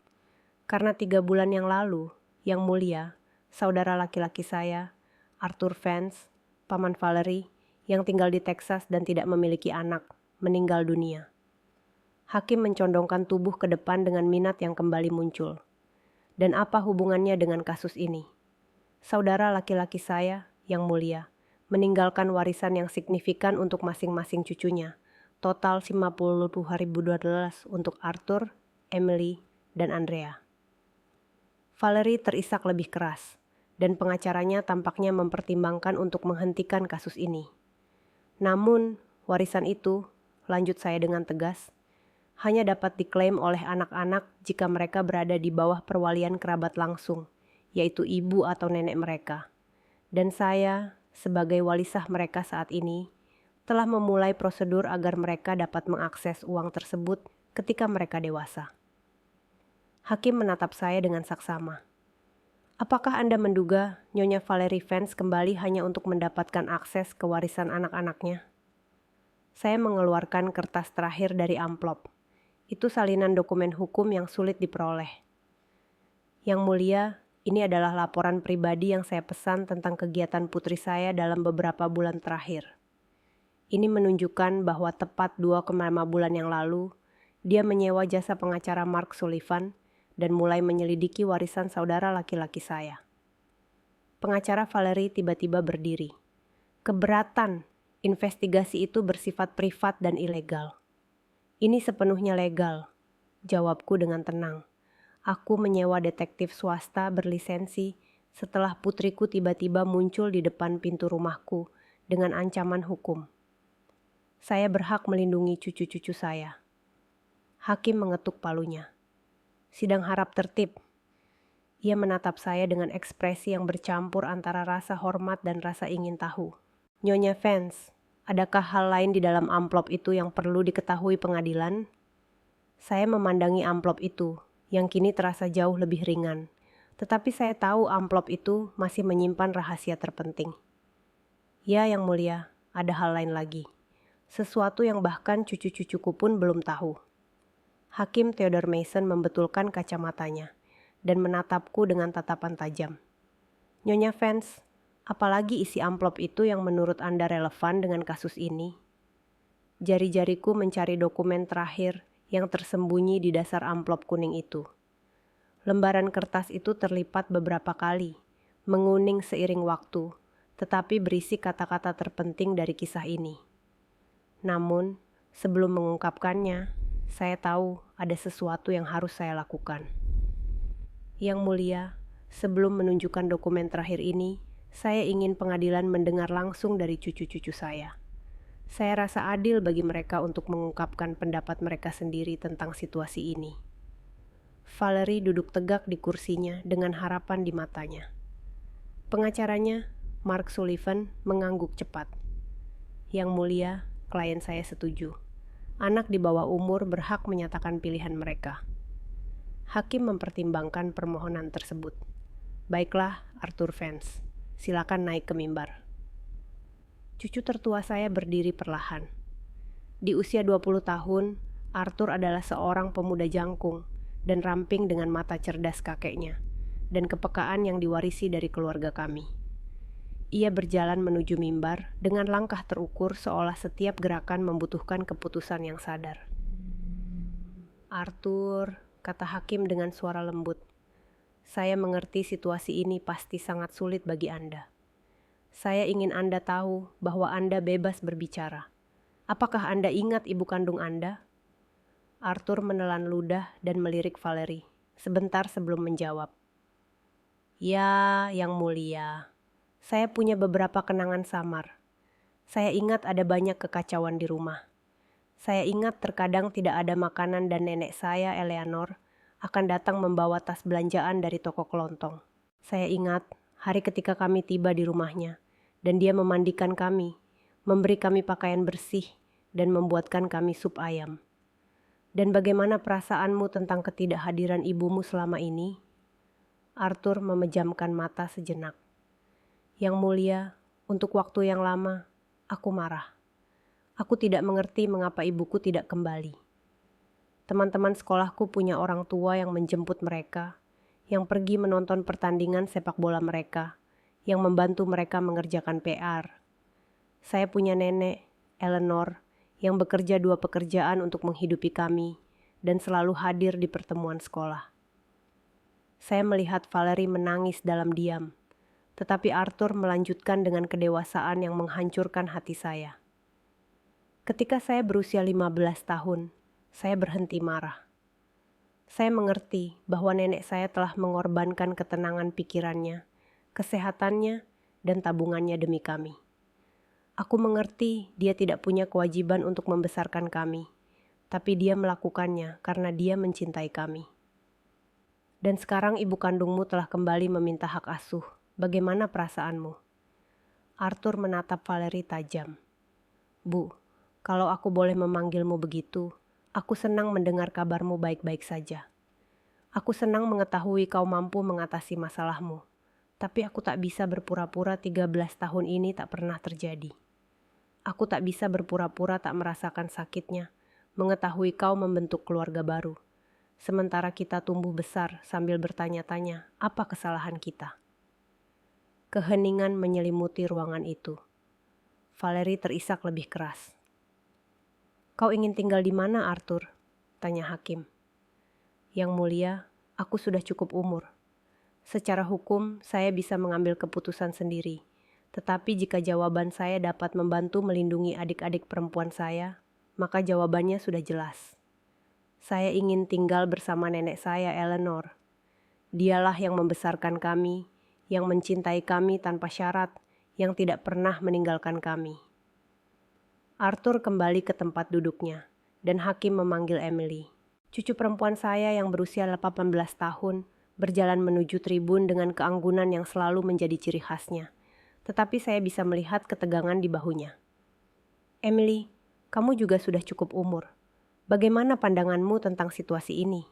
Karena 3 bulan yang lalu, Yang Mulia, saudara laki-laki saya, Arthur Vance, paman Valerie, yang tinggal di Texas dan tidak memiliki anak, meninggal dunia. Hakim mencondongkan tubuh ke depan dengan minat yang kembali muncul. "Dan apa hubungannya dengan kasus ini?" "Saudara laki-laki saya, Yang Mulia, meninggalkan warisan yang signifikan untuk masing-masing cucunya. Total $50.000 untuk Arthur, Emily, dan Andrea." Valerie terisak lebih keras, dan pengacaranya tampaknya mempertimbangkan untuk menghentikan kasus ini. "Namun, warisan itu," lanjut saya dengan tegas, "hanya dapat diklaim oleh anak-anak jika mereka berada di bawah perwalian kerabat langsung, yaitu ibu atau nenek mereka. Dan saya, sebagai wali sah mereka saat ini, telah memulai prosedur agar mereka dapat mengakses uang tersebut ketika mereka dewasa." Hakim menatap saya dengan saksama. "Apakah Anda menduga Nyonya Valerie Vance kembali hanya untuk mendapatkan akses ke warisan anak-anaknya?" Saya mengeluarkan kertas terakhir dari amplop. Itu salinan dokumen hukum yang sulit diperoleh. "Yang Mulia, Ini adalah laporan pribadi yang saya pesan tentang kegiatan putri saya dalam beberapa bulan terakhir. Ini menunjukkan bahwa tepat 2,5 bulan yang lalu, dia menyewa jasa pengacara Mark Sullivan dan mulai menyelidiki warisan saudara laki-laki saya. Pengacara Valerie tiba-tiba berdiri. Keberatan, investigasi itu bersifat privat dan ilegal. Ini sepenuhnya legal, jawabku dengan tenang. Aku menyewa detektif swasta berlisensi setelah putriku tiba-tiba muncul di depan pintu rumahku dengan ancaman hukum. Saya berhak melindungi cucu-cucu saya. Hakim mengetuk palunya. Sidang harap tertib. Ia menatap saya dengan ekspresi yang bercampur antara rasa hormat dan rasa ingin tahu. Nyonya Vance, adakah hal lain di dalam amplop itu yang perlu diketahui pengadilan? Saya memandangi amplop itu, yang kini terasa jauh lebih ringan. Tetapi saya tahu amplop itu masih menyimpan rahasia terpenting. Ya, Yang Mulia, ada hal lain lagi. Sesuatu yang bahkan cucu-cucuku pun belum tahu. Hakim Theodore Mason membetulkan kacamatanya dan menatapku dengan tatapan tajam. Nyonya Vance, apalagi isi amplop itu yang menurut Anda relevan dengan kasus ini? Jari-jariku mencari dokumen terakhir yang tersembunyi di dasar amplop kuning itu. Lembaran kertas itu terlipat beberapa kali, menguning seiring waktu, tetapi berisi kata-kata terpenting dari kisah ini. Namun, sebelum mengungkapkannya, saya tahu ada sesuatu yang harus saya lakukan. Yang Mulia, sebelum menunjukkan dokumen terakhir ini, saya ingin pengadilan mendengar langsung dari cucu-cucu saya. Saya rasa adil bagi mereka untuk mengungkapkan pendapat mereka sendiri tentang situasi ini. Valerie duduk tegak di kursinya dengan harapan di matanya. Pengacaranya, Mark Sullivan, mengangguk cepat. Yang Mulia, klien saya setuju. Anak di bawah umur berhak menyatakan pilihan mereka. Hakim mempertimbangkan permohonan tersebut. Baiklah, Arthur Vance, silakan naik ke mimbar. Cucu tertua saya berdiri perlahan. Di usia 20 tahun, Arthur adalah seorang pemuda jangkung dan ramping dengan mata cerdas kakeknya dan kepekaan yang diwarisi dari keluarga kami. Ia berjalan menuju mimbar dengan langkah terukur seolah setiap gerakan membutuhkan keputusan yang sadar. Arthur, kata hakim dengan suara lembut, saya mengerti situasi ini pasti sangat sulit bagi Anda. Saya ingin Anda tahu bahwa Anda bebas berbicara. Apakah Anda ingat ibu kandung Anda? Arthur menelan ludah dan melirik Valerie sebentar sebelum menjawab. Ya, Yang Mulia, saya punya beberapa kenangan samar. Saya ingat ada banyak kekacauan di rumah. Saya ingat terkadang tidak ada makanan dan nenek saya, Eleanor, akan datang membawa tas belanjaan dari toko kelontong. Saya ingat hari ketika kami tiba di rumahnya, dan dia memandikan kami, memberi kami pakaian bersih, dan membuatkan kami sup ayam. Dan bagaimana perasaanmu tentang ketidakhadiran ibumu selama ini? Arthur memejamkan mata sejenak. Yang Mulia, untuk waktu yang lama, aku marah. Aku tidak mengerti mengapa ibuku tidak kembali. Teman-teman sekolahku punya orang tua yang menjemput mereka, yang pergi menonton pertandingan sepak bola mereka, yang membantu mereka mengerjakan PR. Saya punya nenek, Eleanor, yang bekerja 2 pekerjaan untuk menghidupi kami dan selalu hadir di pertemuan sekolah. Saya melihat Valerie menangis dalam diam, tetapi Arthur melanjutkan dengan kedewasaan yang menghancurkan hati saya. Ketika saya berusia 15 tahun, saya berhenti marah. Saya mengerti bahwa nenek saya telah mengorbankan ketenangan pikirannya, kesehatannya, dan tabungannya demi kami. Aku mengerti dia tidak punya kewajiban untuk membesarkan kami, tapi dia melakukannya karena dia mencintai kami. Dan sekarang ibu kandungmu telah kembali meminta hak asuh. Bagaimana perasaanmu? Arthur menatap Valerie tajam. Bu, kalau aku boleh memanggilmu begitu, aku senang mendengar kabarmu baik-baik saja. Aku senang mengetahui kau mampu mengatasi masalahmu. Tapi aku tak bisa berpura-pura 13 tahun ini tak pernah terjadi. Aku tak bisa berpura-pura tak merasakan sakitnya, mengetahui kau membentuk keluarga baru. sementara kita tumbuh besar sambil bertanya-tanya apa kesalahan kita. Keheningan menyelimuti ruangan itu. Valerie terisak lebih keras. "Kau ingin tinggal di mana, Arthur?" tanya hakim. "Yang mulia, aku sudah cukup umur. Secara hukum, saya bisa mengambil keputusan sendiri. Tetapi jika jawaban saya dapat membantu melindungi adik-adik perempuan saya, maka jawabannya sudah jelas. Saya ingin tinggal bersama nenek saya, Eleanor. Dialah yang membesarkan kami, yang mencintai kami tanpa syarat, yang tidak pernah meninggalkan kami." Arthur kembali ke tempat duduknya, dan hakim memanggil Emily. Cucu perempuan saya yang berusia 18 tahun berjalan menuju tribun dengan keanggunan yang selalu menjadi ciri khasnya. Tetapi saya bisa melihat ketegangan di bahunya. "Emily, kamu juga sudah cukup umur. Bagaimana pandanganmu tentang situasi ini?"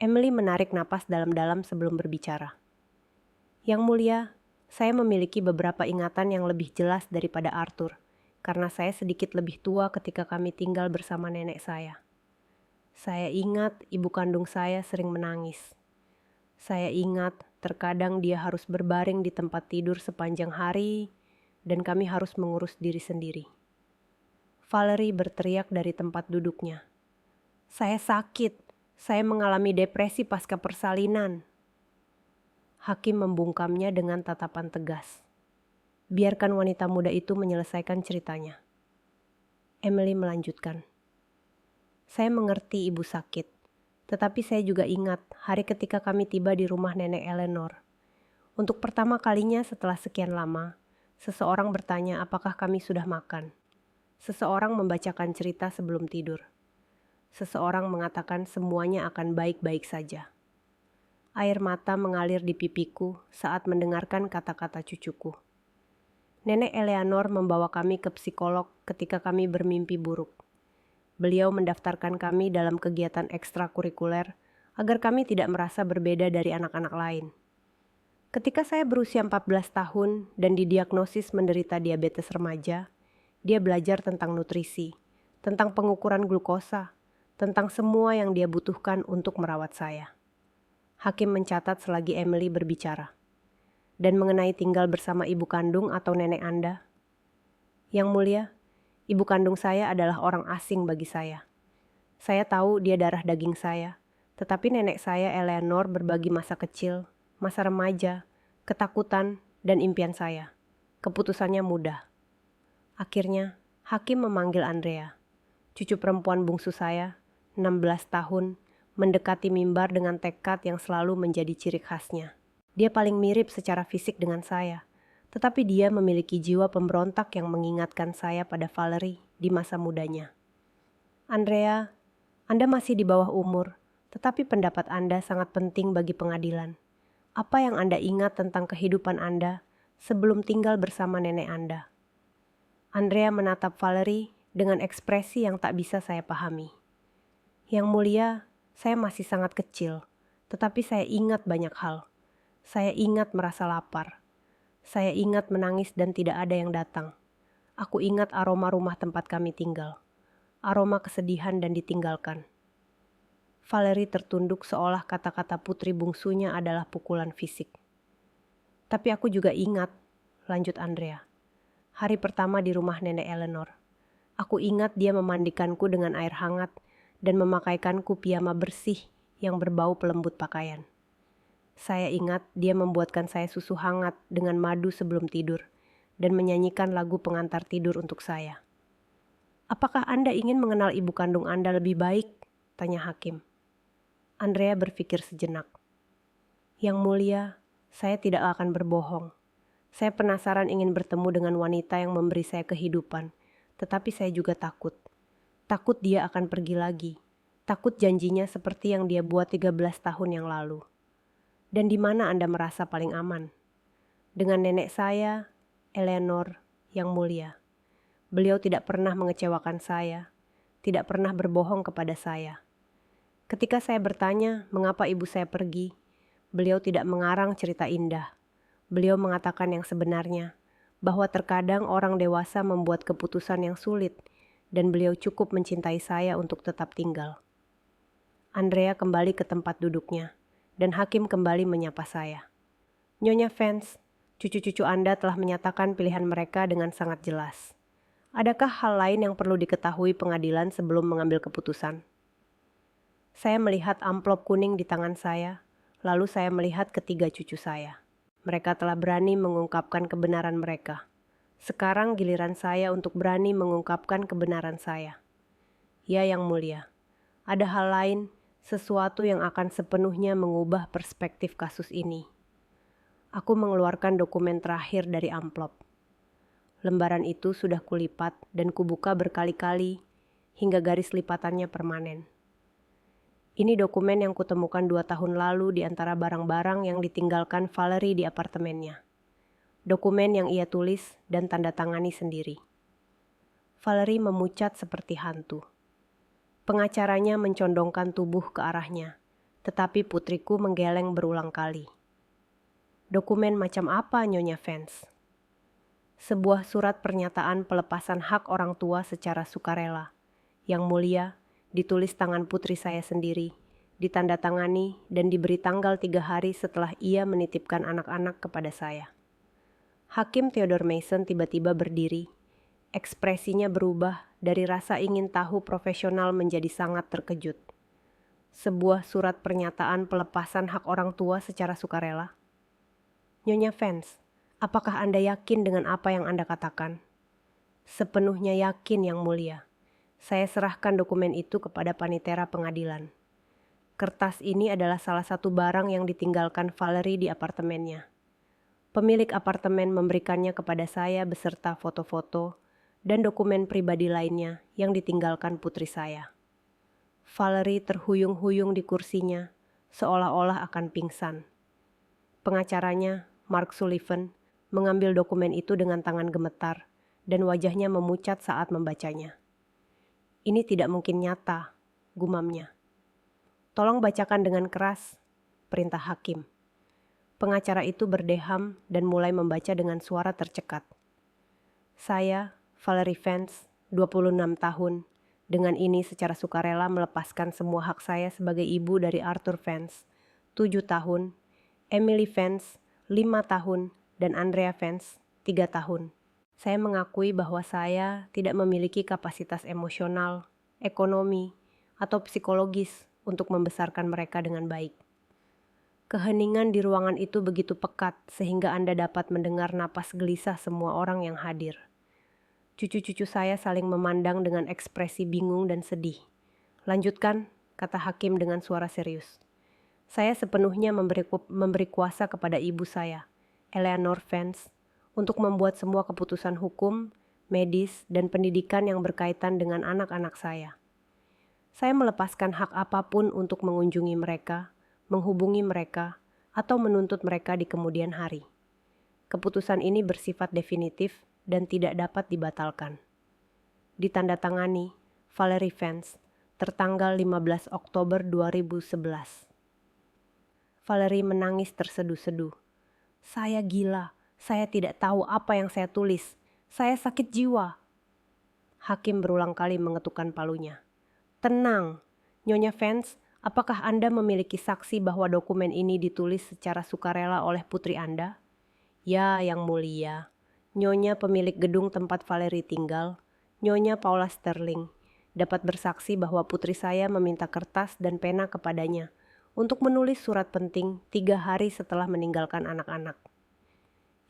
Emily menarik napas dalam-dalam sebelum berbicara. "Yang mulia, saya memiliki beberapa ingatan yang lebih jelas daripada Arthur, karena saya sedikit lebih tua ketika kami tinggal bersama nenek saya. Saya ingat ibu kandung saya sering menangis. Saya ingat terkadang dia harus berbaring di tempat tidur sepanjang hari, dan kami harus mengurus diri sendiri." Valerie berteriak dari tempat duduknya. "Saya sakit. Saya mengalami depresi pasca persalinan." Hakim membungkamnya dengan tatapan tegas. "Biarkan wanita muda itu menyelesaikan ceritanya." Emily melanjutkan. "Saya mengerti ibu sakit, tetapi saya juga ingat hari ketika kami tiba di rumah nenek Eleanor. Untuk pertama kalinya setelah sekian lama, seseorang bertanya apakah kami sudah makan. Seseorang membacakan cerita sebelum tidur. Seseorang mengatakan semuanya akan baik-baik saja. Air mata mengalir di pipiku saat mendengarkan kata-kata cucuku. Nenek Eleanor membawa kami ke psikolog ketika kami bermimpi buruk. Beliau mendaftarkan kami dalam kegiatan ekstrakurikuler agar kami tidak merasa berbeda dari anak-anak lain. Ketika saya berusia 14 tahun dan didiagnosis menderita diabetes remaja, dia belajar tentang nutrisi, tentang pengukuran glukosa, tentang semua yang dia butuhkan untuk merawat saya." Hakim mencatat selagi Emily berbicara. "Dan mengenai tinggal bersama ibu kandung atau nenek Anda?" "Yang mulia, ibu kandung saya adalah orang asing bagi saya. Saya tahu dia darah daging saya, tetapi nenek saya Eleanor berbagi masa kecil, masa remaja, ketakutan, dan impian saya. Keputusannya mudah." Akhirnya, hakim memanggil Andrea, cucu perempuan bungsu saya, 16 tahun, mendekati mimbar dengan tekad yang selalu menjadi ciri khasnya. Dia paling mirip secara fisik dengan saya, tetapi dia memiliki jiwa pemberontak yang mengingatkan saya pada Valerie di masa mudanya. "Andrea, Anda masih di bawah umur, tetapi pendapat Anda sangat penting bagi pengadilan. Apa yang Anda ingat tentang kehidupan Anda sebelum tinggal bersama nenek Anda?" Andrea menatap Valerie dengan ekspresi yang tak bisa saya pahami. "Yang mulia, saya masih sangat kecil, tetapi saya ingat banyak hal. Saya ingat merasa lapar. Saya ingat menangis dan tidak ada yang datang. Aku ingat aroma rumah tempat kami tinggal. Aroma kesedihan dan ditinggalkan." Valerie tertunduk seolah kata-kata putri bungsunya adalah pukulan fisik. "Tapi aku juga ingat," lanjut Andrea, "hari pertama di rumah nenek Eleanor. Aku ingat dia memandikanku dengan air hangat dan memakaikanku piyama bersih yang berbau pelembut pakaian. Saya ingat dia membuatkan saya susu hangat dengan madu sebelum tidur dan menyanyikan lagu pengantar tidur untuk saya." "Apakah Anda ingin mengenal ibu kandung Anda lebih baik?" tanya hakim. Andrea berpikir sejenak. "Yang mulia, saya tidak akan berbohong. Saya penasaran ingin bertemu dengan wanita yang memberi saya kehidupan, tetapi saya juga takut. Takut dia akan pergi lagi. Takut janjinya seperti yang dia buat 13 tahun yang lalu. Dan di mana Anda merasa paling aman?" "Dengan nenek saya, Eleanor, yang mulia. Beliau tidak pernah mengecewakan saya, tidak pernah berbohong kepada saya. Ketika saya bertanya mengapa ibu saya pergi, beliau tidak mengarang cerita indah. Beliau mengatakan yang sebenarnya, bahwa terkadang orang dewasa membuat keputusan yang sulit, dan beliau cukup mencintai saya untuk tetap tinggal." Andrea kembali ke tempat duduknya, dan hakim kembali menyapa saya. Nyonya Vance, cucu-cucu Anda telah menyatakan pilihan mereka dengan sangat jelas. Adakah hal lain yang perlu diketahui pengadilan sebelum mengambil keputusan? Saya melihat amplop kuning di tangan saya, lalu saya melihat ketiga cucu saya. Mereka telah berani mengungkapkan kebenaran mereka. Sekarang giliran saya untuk berani mengungkapkan kebenaran saya. Ya Yang Mulia, ada hal lain, sesuatu yang akan sepenuhnya mengubah perspektif kasus ini. Aku mengeluarkan dokumen terakhir dari amplop. Lembaran itu sudah kulipat dan kubuka berkali-kali hingga garis lipatannya permanen. Ini dokumen yang kutemukan 2 tahun lalu di antara barang-barang yang ditinggalkan Valerie di apartemennya. Dokumen yang ia tulis dan tanda tangani sendiri. Valerie memucat seperti hantu. Pengacaranya mencondongkan tubuh ke arahnya, tetapi putriku menggeleng berulang kali. Dokumen macam apa, Nyonya Vance? Sebuah surat pernyataan pelepasan hak orang tua secara sukarela. Yang Mulia, ditulis tangan putri saya sendiri, ditandatangani dan diberi tanggal 3 hari setelah ia menitipkan anak-anak kepada saya. Hakim Theodore Mason tiba-tiba berdiri. Ekspresinya berubah dari rasa ingin tahu profesional menjadi sangat terkejut. Sebuah surat pernyataan pelepasan hak orang tua secara sukarela. Nyonya Vance, apakah Anda yakin dengan apa yang Anda katakan? Sepenuhnya yakin, Yang Mulia. Saya serahkan dokumen itu kepada panitera pengadilan. Kertas ini adalah salah satu barang yang ditinggalkan Valerie di apartemennya. Pemilik apartemen memberikannya kepada saya beserta foto-foto dan dokumen pribadi lainnya yang ditinggalkan putri saya. Valerie terhuyung-huyung di kursinya, seolah-olah akan pingsan. Pengacaranya, Mark Sullivan, mengambil dokumen itu dengan tangan gemetar dan wajahnya memucat saat membacanya. Ini tidak mungkin nyata, gumamnya. Tolong bacakan dengan keras, perintah hakim. Pengacara itu berdeham dan mulai membaca dengan suara tercekat. Saya, Valerie Vance, 26 tahun, dengan ini secara sukarela melepaskan semua hak saya sebagai ibu dari Arthur Vance, 7 tahun, Emily Vance, 5 tahun, dan Andrea Vance, 3 tahun. Saya mengakui bahwa saya tidak memiliki kapasitas emosional, ekonomi, atau psikologis untuk membesarkan mereka dengan baik. Keheningan di ruangan itu begitu pekat sehingga Anda dapat mendengar napas gelisah semua orang yang hadir. Cucu-cucu saya saling memandang dengan ekspresi bingung dan sedih. Lanjutkan, kata hakim dengan suara serius. Saya sepenuhnya memberi kuasa kepada ibu saya, Eleanor Vance, untuk membuat semua keputusan hukum, medis, dan pendidikan yang berkaitan dengan anak-anak saya. Saya melepaskan hak apapun untuk mengunjungi mereka, menghubungi mereka, atau menuntut mereka di kemudian hari. Keputusan ini bersifat definitif dan tidak dapat dibatalkan. Ditandatangani, Valerie Vance, tertanggal 15 Oktober 2011. Valerie menangis terseduh-seduh. Saya gila, saya tidak tahu apa yang saya tulis. Saya sakit jiwa. Hakim berulang kali mengetukkan palunya. Tenang, Nyonya Vance, apakah Anda memiliki saksi bahwa dokumen ini ditulis secara sukarela oleh putri Anda? Ya, Yang Mulia. Nyonya pemilik gedung tempat Valerie tinggal, Nyonya Paula Sterling, dapat bersaksi bahwa putri saya meminta kertas dan pena kepadanya untuk menulis surat penting 3 hari setelah meninggalkan anak-anak.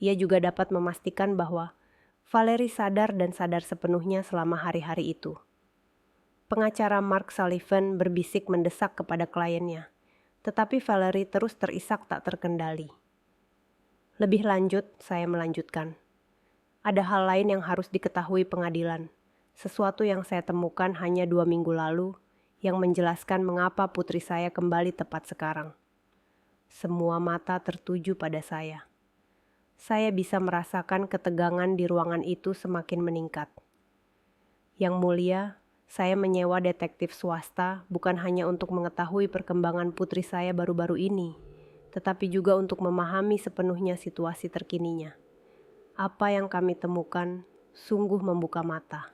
Ia juga dapat memastikan bahwa Valerie sadar dan sadar sepenuhnya selama hari-hari itu. Pengacara Mark Sullivan berbisik mendesak kepada kliennya, tetapi Valerie terus terisak tak terkendali. Lebih lanjut, saya melanjutkan. Ada hal lain yang harus diketahui pengadilan, sesuatu yang saya temukan hanya 2 minggu lalu, yang menjelaskan mengapa putri saya kembali tepat sekarang. Semua mata tertuju pada saya. Saya bisa merasakan ketegangan di ruangan itu semakin meningkat. Yang Mulia, saya menyewa detektif swasta bukan hanya untuk mengetahui perkembangan putri saya baru-baru ini, tetapi juga untuk memahami sepenuhnya situasi terkininya. Apa yang kami temukan sungguh membuka mata.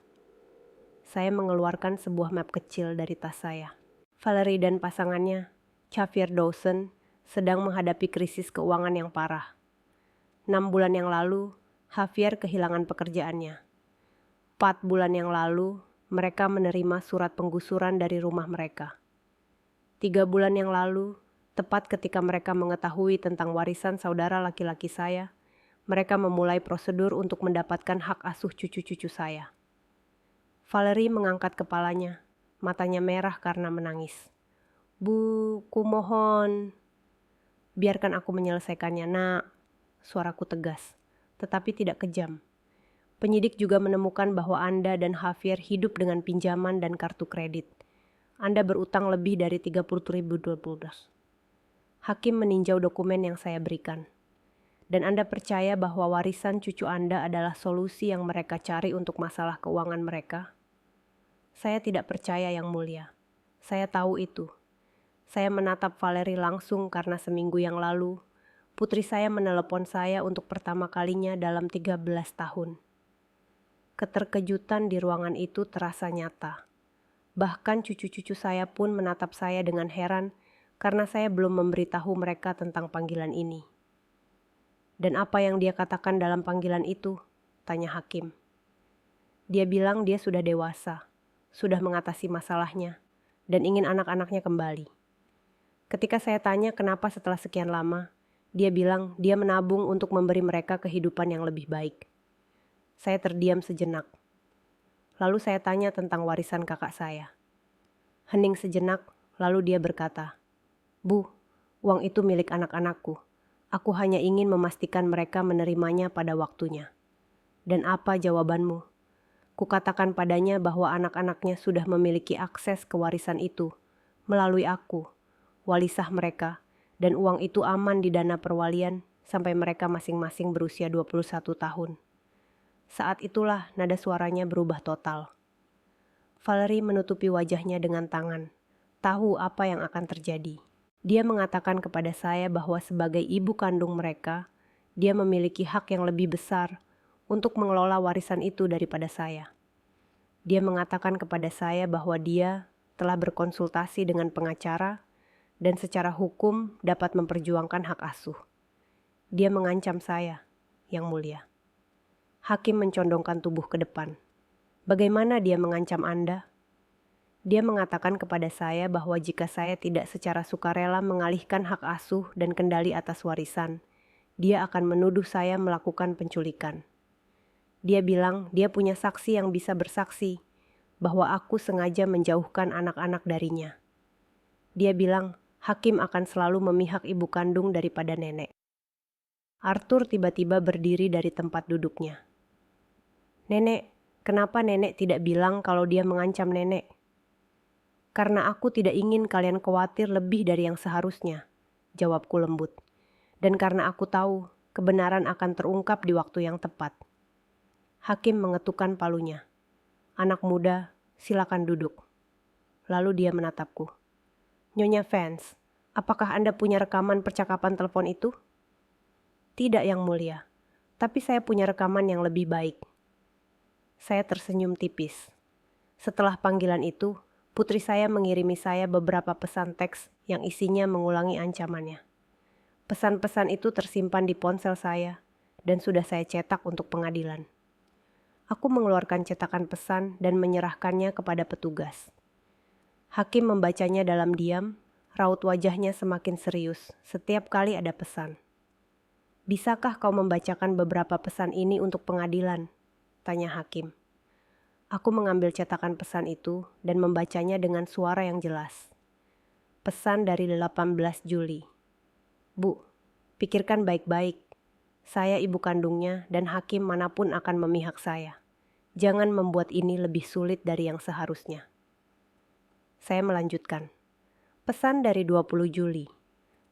Saya mengeluarkan sebuah map kecil dari tas saya. Valerie dan pasangannya, Xavier Dawson, sedang menghadapi krisis keuangan yang parah. 6 bulan yang lalu, Xavier kehilangan pekerjaannya. 4 bulan yang lalu, mereka menerima surat penggusuran dari rumah mereka. 3 bulan yang lalu, tepat ketika mereka mengetahui tentang warisan saudara laki-laki saya, mereka memulai prosedur untuk mendapatkan hak asuh cucu-cucu saya. Valerie mengangkat kepalanya, matanya merah karena menangis. "Bu, kumohon." "Biarkan aku menyelesaikannya, Nak." Suaraku tegas, tetapi tidak kejam. Penyidik juga menemukan bahwa Anda dan Xavier hidup dengan pinjaman dan kartu kredit. Anda berutang lebih dari 30.000 dolar. Hakim meninjau dokumen yang saya berikan. Dan Anda percaya bahwa warisan cucu Anda adalah solusi yang mereka cari untuk masalah keuangan mereka? Saya tidak percaya, Yang Mulia. Saya tahu itu. Saya menatap Valerie langsung karena seminggu yang lalu, putri saya menelepon saya untuk pertama kalinya dalam 13 tahun. Keterkejutan di ruangan itu terasa nyata. Bahkan cucu-cucu saya pun menatap saya dengan heran karena saya belum memberitahu mereka tentang panggilan ini. "Dan apa yang dia katakan dalam panggilan itu?" tanya hakim. "Dia bilang dia sudah dewasa, sudah mengatasi masalahnya, dan ingin anak-anaknya kembali." Ketika saya tanya kenapa setelah sekian lama, dia bilang dia menabung untuk memberi mereka kehidupan yang lebih baik. Saya terdiam sejenak. Lalu saya tanya tentang warisan kakak saya. Hening sejenak, lalu dia berkata, "Bu, uang itu milik anak-anakku. Aku hanya ingin memastikan mereka menerimanya pada waktunya." "Dan apa jawabanmu?" Kukatakan padanya bahwa anak-anaknya sudah memiliki akses ke warisan itu melalui aku, wali sah mereka, dan uang itu aman di dana perwalian sampai mereka masing-masing berusia 21 tahun. Saat itulah nada suaranya berubah total. Valerie menutupi wajahnya dengan tangan, tahu apa yang akan terjadi. Dia mengatakan kepada saya bahwa sebagai ibu kandung mereka, dia memiliki hak yang lebih besar untuk mengelola warisan itu daripada saya. Dia mengatakan kepada saya bahwa dia telah berkonsultasi dengan pengacara dan secara hukum dapat memperjuangkan hak asuh. Dia mengancam saya, Yang Mulia. Hakim mencondongkan tubuh ke depan. "Bagaimana dia mengancam Anda?" "Dia mengatakan kepada saya bahwa jika saya tidak secara sukarela mengalihkan hak asuh dan kendali atas warisan, dia akan menuduh saya melakukan penculikan. Dia bilang dia punya saksi yang bisa bersaksi bahwa aku sengaja menjauhkan anak-anak darinya. Dia bilang hakim akan selalu memihak ibu kandung daripada nenek." Arthur tiba-tiba berdiri dari tempat duduknya. "Nenek, kenapa nenek tidak bilang kalau dia mengancam nenek?" "Karena aku tidak ingin kalian khawatir lebih dari yang seharusnya," jawabku lembut. "Dan karena aku tahu kebenaran akan terungkap di waktu yang tepat." Hakim mengetukkan palunya. "Anak muda, silakan duduk." Lalu dia menatapku. "Nyonya Vance, apakah Anda punya rekaman percakapan telepon itu?" "Tidak, Yang Mulia, tapi saya punya rekaman yang lebih baik." Saya tersenyum tipis. Setelah panggilan itu, putri saya mengirimi saya beberapa pesan teks yang isinya mengulangi ancamannya. Pesan-pesan itu tersimpan di ponsel saya dan sudah saya cetak untuk pengadilan. Aku mengeluarkan cetakan pesan dan menyerahkannya kepada petugas. Hakim membacanya dalam diam, raut wajahnya semakin serius setiap kali ada pesan. "Bisakah kau membacakan beberapa pesan ini untuk pengadilan?" tanya hakim. Aku mengambil cetakan pesan itu dan membacanya dengan suara yang jelas. Pesan dari 18 Juli. "Bu, pikirkan baik-baik. Saya ibu kandungnya dan hakim manapun akan memihak saya. Jangan membuat ini lebih sulit dari yang seharusnya." Saya melanjutkan. Pesan dari 20 Juli.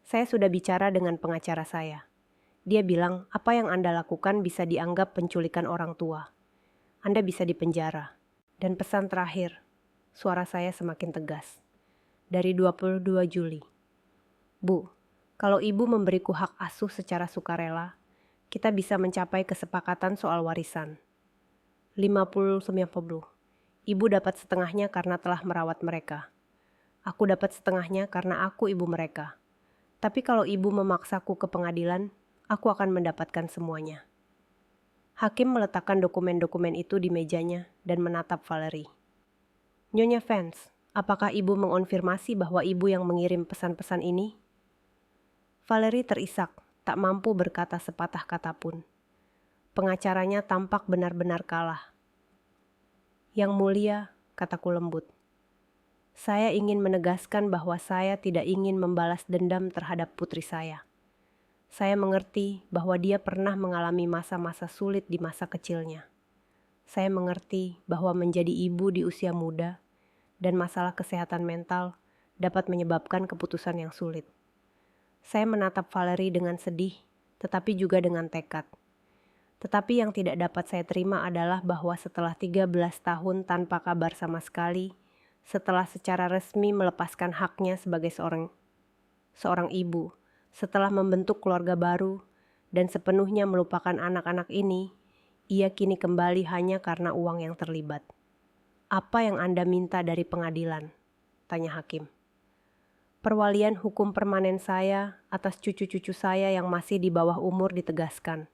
"Saya sudah bicara dengan pengacara saya. Dia bilang apa yang Anda lakukan bisa dianggap penculikan orang tua. Anda bisa dipenjara." Dan pesan terakhir, suara saya semakin tegas. Dari 22 Juli. "Bu, kalau ibu memberiku hak asuh secara sukarela, kita bisa mencapai kesepakatan soal warisan. 50-90. Ibu dapat setengahnya karena telah merawat mereka. Aku dapat setengahnya karena aku ibu mereka. Tapi kalau ibu memaksaku ke pengadilan, aku akan mendapatkan semuanya. Hakim meletakkan dokumen-dokumen itu di mejanya dan menatap Valerie. Nyonya Vance, apakah ibu mengonfirmasi bahwa ibu yang mengirim pesan-pesan ini? Valerie terisak, tak mampu berkata sepatah kata pun. Pengacaranya tampak benar-benar kalah. Yang mulia, kataku lembut. Saya ingin menegaskan bahwa saya tidak ingin membalas dendam terhadap putri saya. Saya mengerti bahwa dia pernah mengalami masa-masa sulit di masa kecilnya. Saya mengerti bahwa menjadi ibu di usia muda dan masalah kesehatan mental dapat menyebabkan keputusan yang sulit. Saya menatap Valerie dengan sedih, tetapi juga dengan tekad. Tetapi yang tidak dapat saya terima adalah bahwa setelah 13 tahun tanpa kabar sama sekali, setelah secara resmi melepaskan haknya sebagai seorang ibu, setelah membentuk keluarga baru dan sepenuhnya melupakan anak-anak ini, ia kini kembali hanya karena uang yang terlibat. Apa yang Anda minta dari pengadilan? Tanya hakim. Perwalian hukum permanen saya atas cucu-cucu saya yang masih di bawah umur ditegaskan.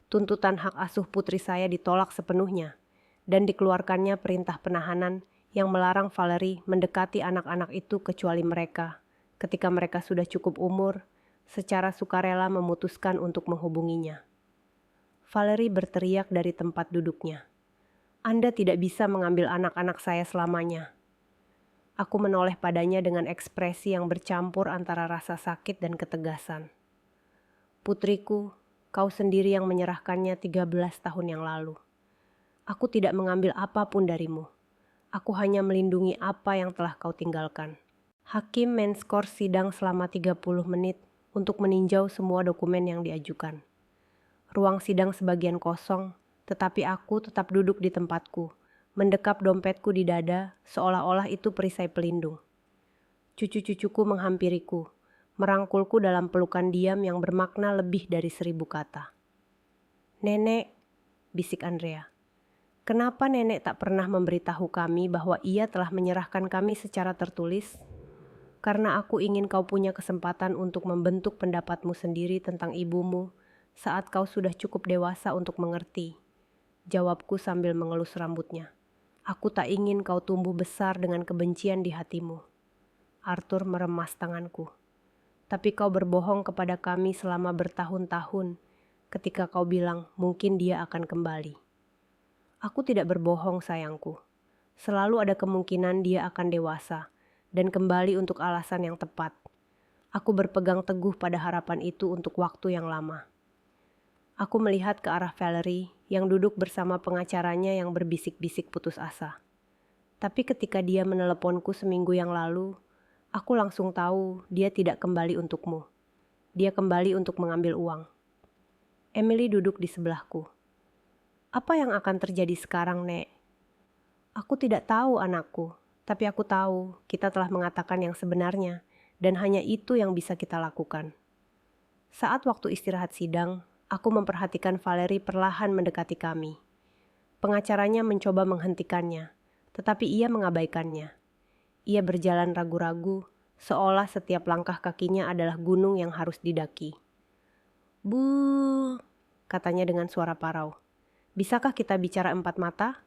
Tuntutan hak asuh putri saya ditolak sepenuhnya dan dikeluarkannya perintah penahanan yang melarang Valerie mendekati anak-anak itu kecuali mereka, ketika mereka sudah cukup umur, secara sukarela memutuskan untuk menghubunginya. Valerie berteriak dari tempat duduknya. Anda tidak bisa mengambil anak-anak saya selamanya. Aku menoleh padanya dengan ekspresi yang bercampur antara rasa sakit dan ketegasan. Putriku, kau sendiri yang menyerahkannya 13 tahun yang lalu. Aku tidak mengambil apapun darimu. Aku hanya melindungi apa yang telah kau tinggalkan. Hakim menskor sidang selama 30 menit untuk meninjau semua dokumen yang diajukan. Ruang sidang sebagian kosong, tetapi aku tetap duduk di tempatku, mendekap dompetku di dada seolah-olah itu perisai pelindung. Cucu-cucuku menghampiriku, merangkulku dalam pelukan diam yang bermakna lebih dari 1000 kata. Nenek, bisik Andrea. Kenapa nenek tak pernah memberitahu kami bahwa ia telah menyerahkan kami secara tertulis? Karena aku ingin kau punya kesempatan untuk membentuk pendapatmu sendiri tentang ibumu saat kau sudah cukup dewasa untuk mengerti. Jawabku sambil mengelus rambutnya. Aku tak ingin kau tumbuh besar dengan kebencian di hatimu. Arthur meremas tanganku. Tapi kau berbohong kepada kami selama bertahun-tahun ketika kau bilang mungkin dia akan kembali. Aku tidak berbohong sayangku. Selalu ada kemungkinan dia akan dewasa dan kembali untuk alasan yang tepat. Aku berpegang teguh pada harapan itu untuk waktu yang lama. Aku melihat ke arah Valerie yang duduk bersama pengacaranya yang berbisik-bisik putus asa. Tapi ketika dia meneleponku seminggu yang lalu, aku langsung tahu dia tidak kembali untukmu. Dia kembali untuk mengambil uang. Emily duduk di sebelahku. Apa yang akan terjadi sekarang, Nek? Aku tidak tahu, anakku. Tapi aku tahu kita telah mengatakan yang sebenarnya dan hanya itu yang bisa kita lakukan. Saat waktu istirahat sidang, aku memperhatikan Valerie perlahan mendekati kami. Pengacaranya mencoba menghentikannya, tetapi ia mengabaikannya. Ia berjalan ragu-ragu, seolah setiap langkah kakinya adalah gunung yang harus didaki. Bu, katanya dengan suara parau. Bisakah kita bicara empat mata?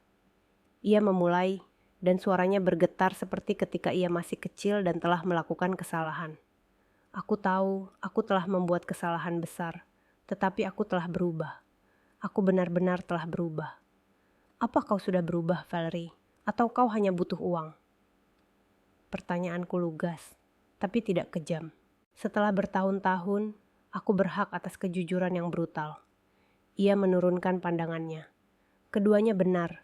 Ia memulai, dan suaranya bergetar seperti ketika ia masih kecil dan telah melakukan kesalahan. Aku tahu, aku telah membuat kesalahan besar, tetapi aku telah berubah. Aku benar-benar telah berubah. Apa kau sudah berubah, Valerie? Atau kau hanya butuh uang? Pertanyaanku lugas, tapi tidak kejam. Setelah bertahun-tahun, aku berhak atas kejujuran yang brutal. Ia menurunkan pandangannya. Keduanya benar.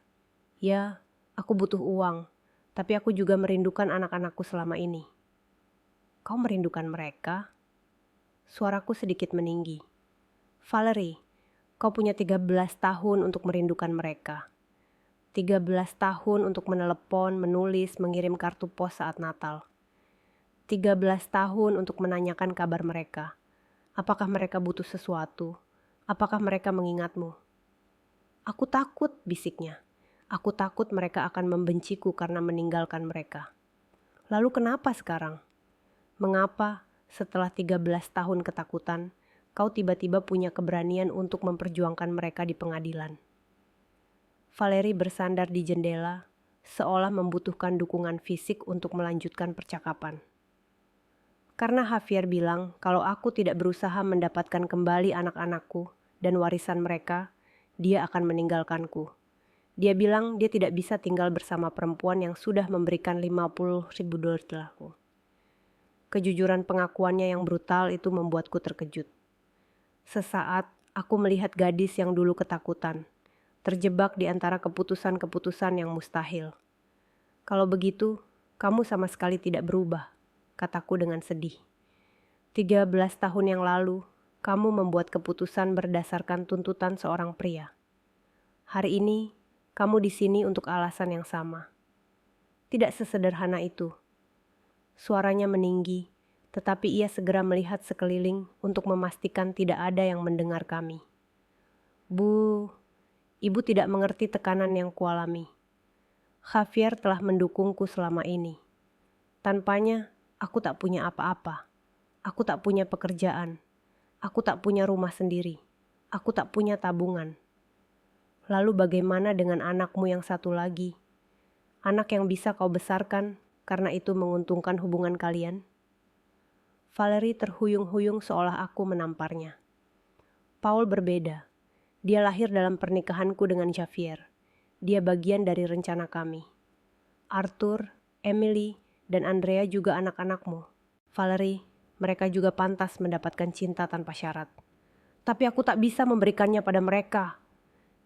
Ya, aku butuh uang, tapi aku juga merindukan anak-anakku selama ini. Kau merindukan mereka? Suaraku sedikit meninggi. Valerie, kau punya 13 tahun untuk merindukan mereka. 13 tahun untuk menelepon, menulis, mengirim kartu pos saat Natal. 13 tahun untuk menanyakan kabar mereka. Apakah mereka butuh sesuatu? Apakah mereka mengingatmu? Aku takut, bisiknya. Aku takut mereka akan membenciku karena meninggalkan mereka. Lalu kenapa sekarang? Mengapa setelah 13 tahun ketakutan, kau tiba-tiba punya keberanian untuk memperjuangkan mereka di pengadilan? Valerie bersandar di jendela, seolah membutuhkan dukungan fisik untuk melanjutkan percakapan. Karena Javier bilang kalau aku tidak berusaha mendapatkan kembali anak-anakku dan warisan mereka, dia akan meninggalkanku. Dia bilang dia tidak bisa tinggal bersama perempuan yang sudah memberikan $50.000 aku. Kejujuran pengakuannya yang brutal itu membuatku terkejut. Sesaat aku melihat gadis yang dulu ketakutan, terjebak di antara keputusan-keputusan yang mustahil. Kalau begitu, kamu sama sekali tidak berubah, kataku dengan sedih. 13 tahun yang lalu, kamu membuat keputusan berdasarkan tuntutan seorang pria. Hari ini, kamu di sini untuk alasan yang sama. Tidak sesederhana itu. Suaranya meninggi, tetapi ia segera melihat sekeliling untuk memastikan tidak ada yang mendengar kami. Bu, ibu tidak mengerti tekanan yang kualami. Javier telah mendukungku selama ini. Tanpanya, aku tak punya apa-apa. Aku tak punya pekerjaan. Aku tak punya rumah sendiri. Aku tak punya tabungan. Lalu bagaimana dengan anakmu yang satu lagi? Anak yang bisa kau besarkan karena itu menguntungkan hubungan kalian? Valerie terhuyung-huyung seolah aku menamparnya. Paul berbeda. Dia lahir dalam pernikahanku dengan Javier. Dia bagian dari rencana kami. Arthur, Emily, dan Andrea juga anak-anakmu. Valerie, mereka juga pantas mendapatkan cinta tanpa syarat. Tapi aku tak bisa memberikannya pada mereka.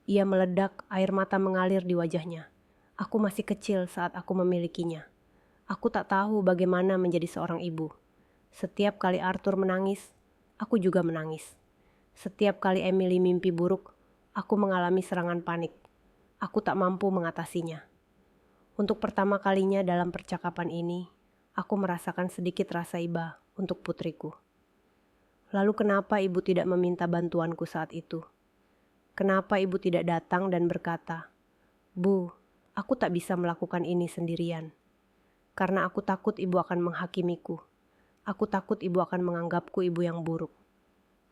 Ia meledak, air mata mengalir di wajahnya. Aku masih kecil saat aku memilikinya. Aku tak tahu bagaimana menjadi seorang ibu. Setiap kali Arthur menangis, aku juga menangis. Setiap kali Emily mimpi buruk, aku mengalami serangan panik. Aku tak mampu mengatasinya. Untuk pertama kalinya dalam percakapan ini, aku merasakan sedikit rasa iba untuk putriku. Lalu kenapa ibu tidak meminta bantuanku saat itu? Kenapa ibu tidak datang dan berkata, "Bu, aku tak bisa melakukan ini sendirian. Karena aku takut ibu akan menghakimiku. Aku takut ibu akan menganggapku ibu yang buruk."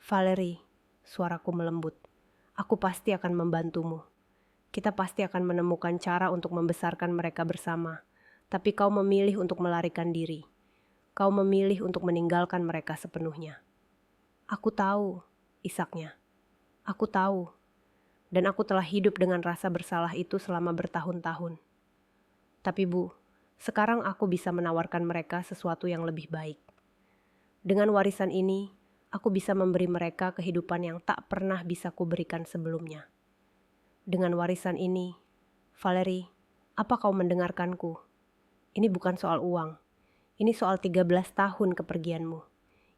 Valerie, suaraku melembut. Aku pasti akan membantumu. Kita pasti akan menemukan cara untuk membesarkan mereka bersama. Tapi kau memilih untuk melarikan diri. Kau memilih untuk meninggalkan mereka sepenuhnya. Aku tahu, isaknya. Aku tahu. Dan aku telah hidup dengan rasa bersalah itu selama bertahun-tahun. Tapi Bu, sekarang aku bisa menawarkan mereka sesuatu yang lebih baik. Dengan warisan ini, aku bisa memberi mereka kehidupan yang tak pernah bisa kuberikan sebelumnya. Dengan warisan ini, Valerie, apa kau mendengarkanku? Ini bukan soal uang. Ini soal 13 tahun kepergianmu.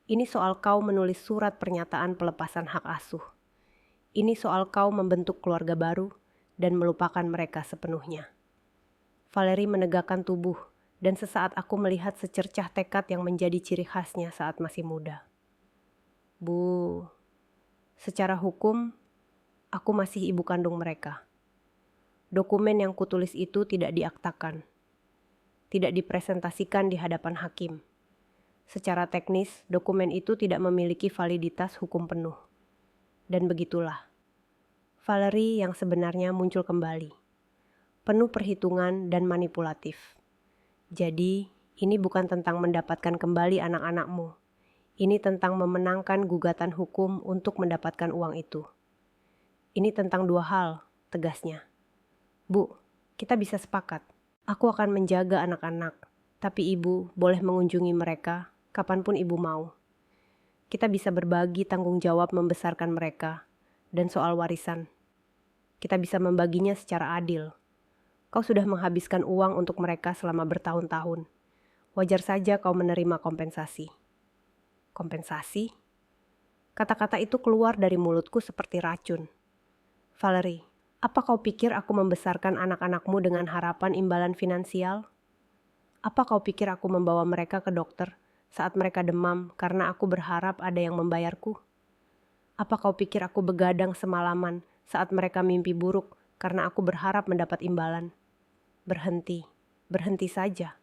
Ini soal kau menulis surat pernyataan pelepasan hak asuh. Ini soal kau membentuk keluarga baru dan melupakan mereka sepenuhnya. Valerie menegakkan tubuh, dan sesaat aku melihat secercah tekad yang menjadi ciri khasnya saat masih muda. Bu, secara hukum, aku masih ibu kandung mereka. Dokumen yang kutulis itu tidak diaktakan, tidak dipresentasikan di hadapan hakim. Secara teknis, dokumen itu tidak memiliki validitas hukum penuh. Dan begitulah, Valerie yang sebenarnya muncul kembali, penuh perhitungan dan manipulatif. Jadi, ini bukan tentang mendapatkan kembali anak-anakmu. Ini tentang memenangkan gugatan hukum untuk mendapatkan uang itu. Ini tentang dua hal, tegasnya. Bu, kita bisa sepakat. Aku akan menjaga anak-anak, tapi ibu boleh mengunjungi mereka kapanpun ibu mau. Kita bisa berbagi tanggung jawab membesarkan mereka, dan soal warisan. Kita bisa membaginya secara adil. Kau sudah menghabiskan uang untuk mereka selama bertahun-tahun. Wajar saja kau menerima kompensasi. Kompensasi? Kata-kata itu keluar dari mulutku seperti racun. Valerie, apa kau pikir aku membesarkan anak-anakmu dengan harapan imbalan finansial? Apa kau pikir aku membawa mereka ke dokter saat mereka demam karena aku berharap ada yang membayarku? Apa kau pikir aku begadang semalaman saat mereka mimpi buruk karena aku berharap mendapat imbalan? Berhenti saja.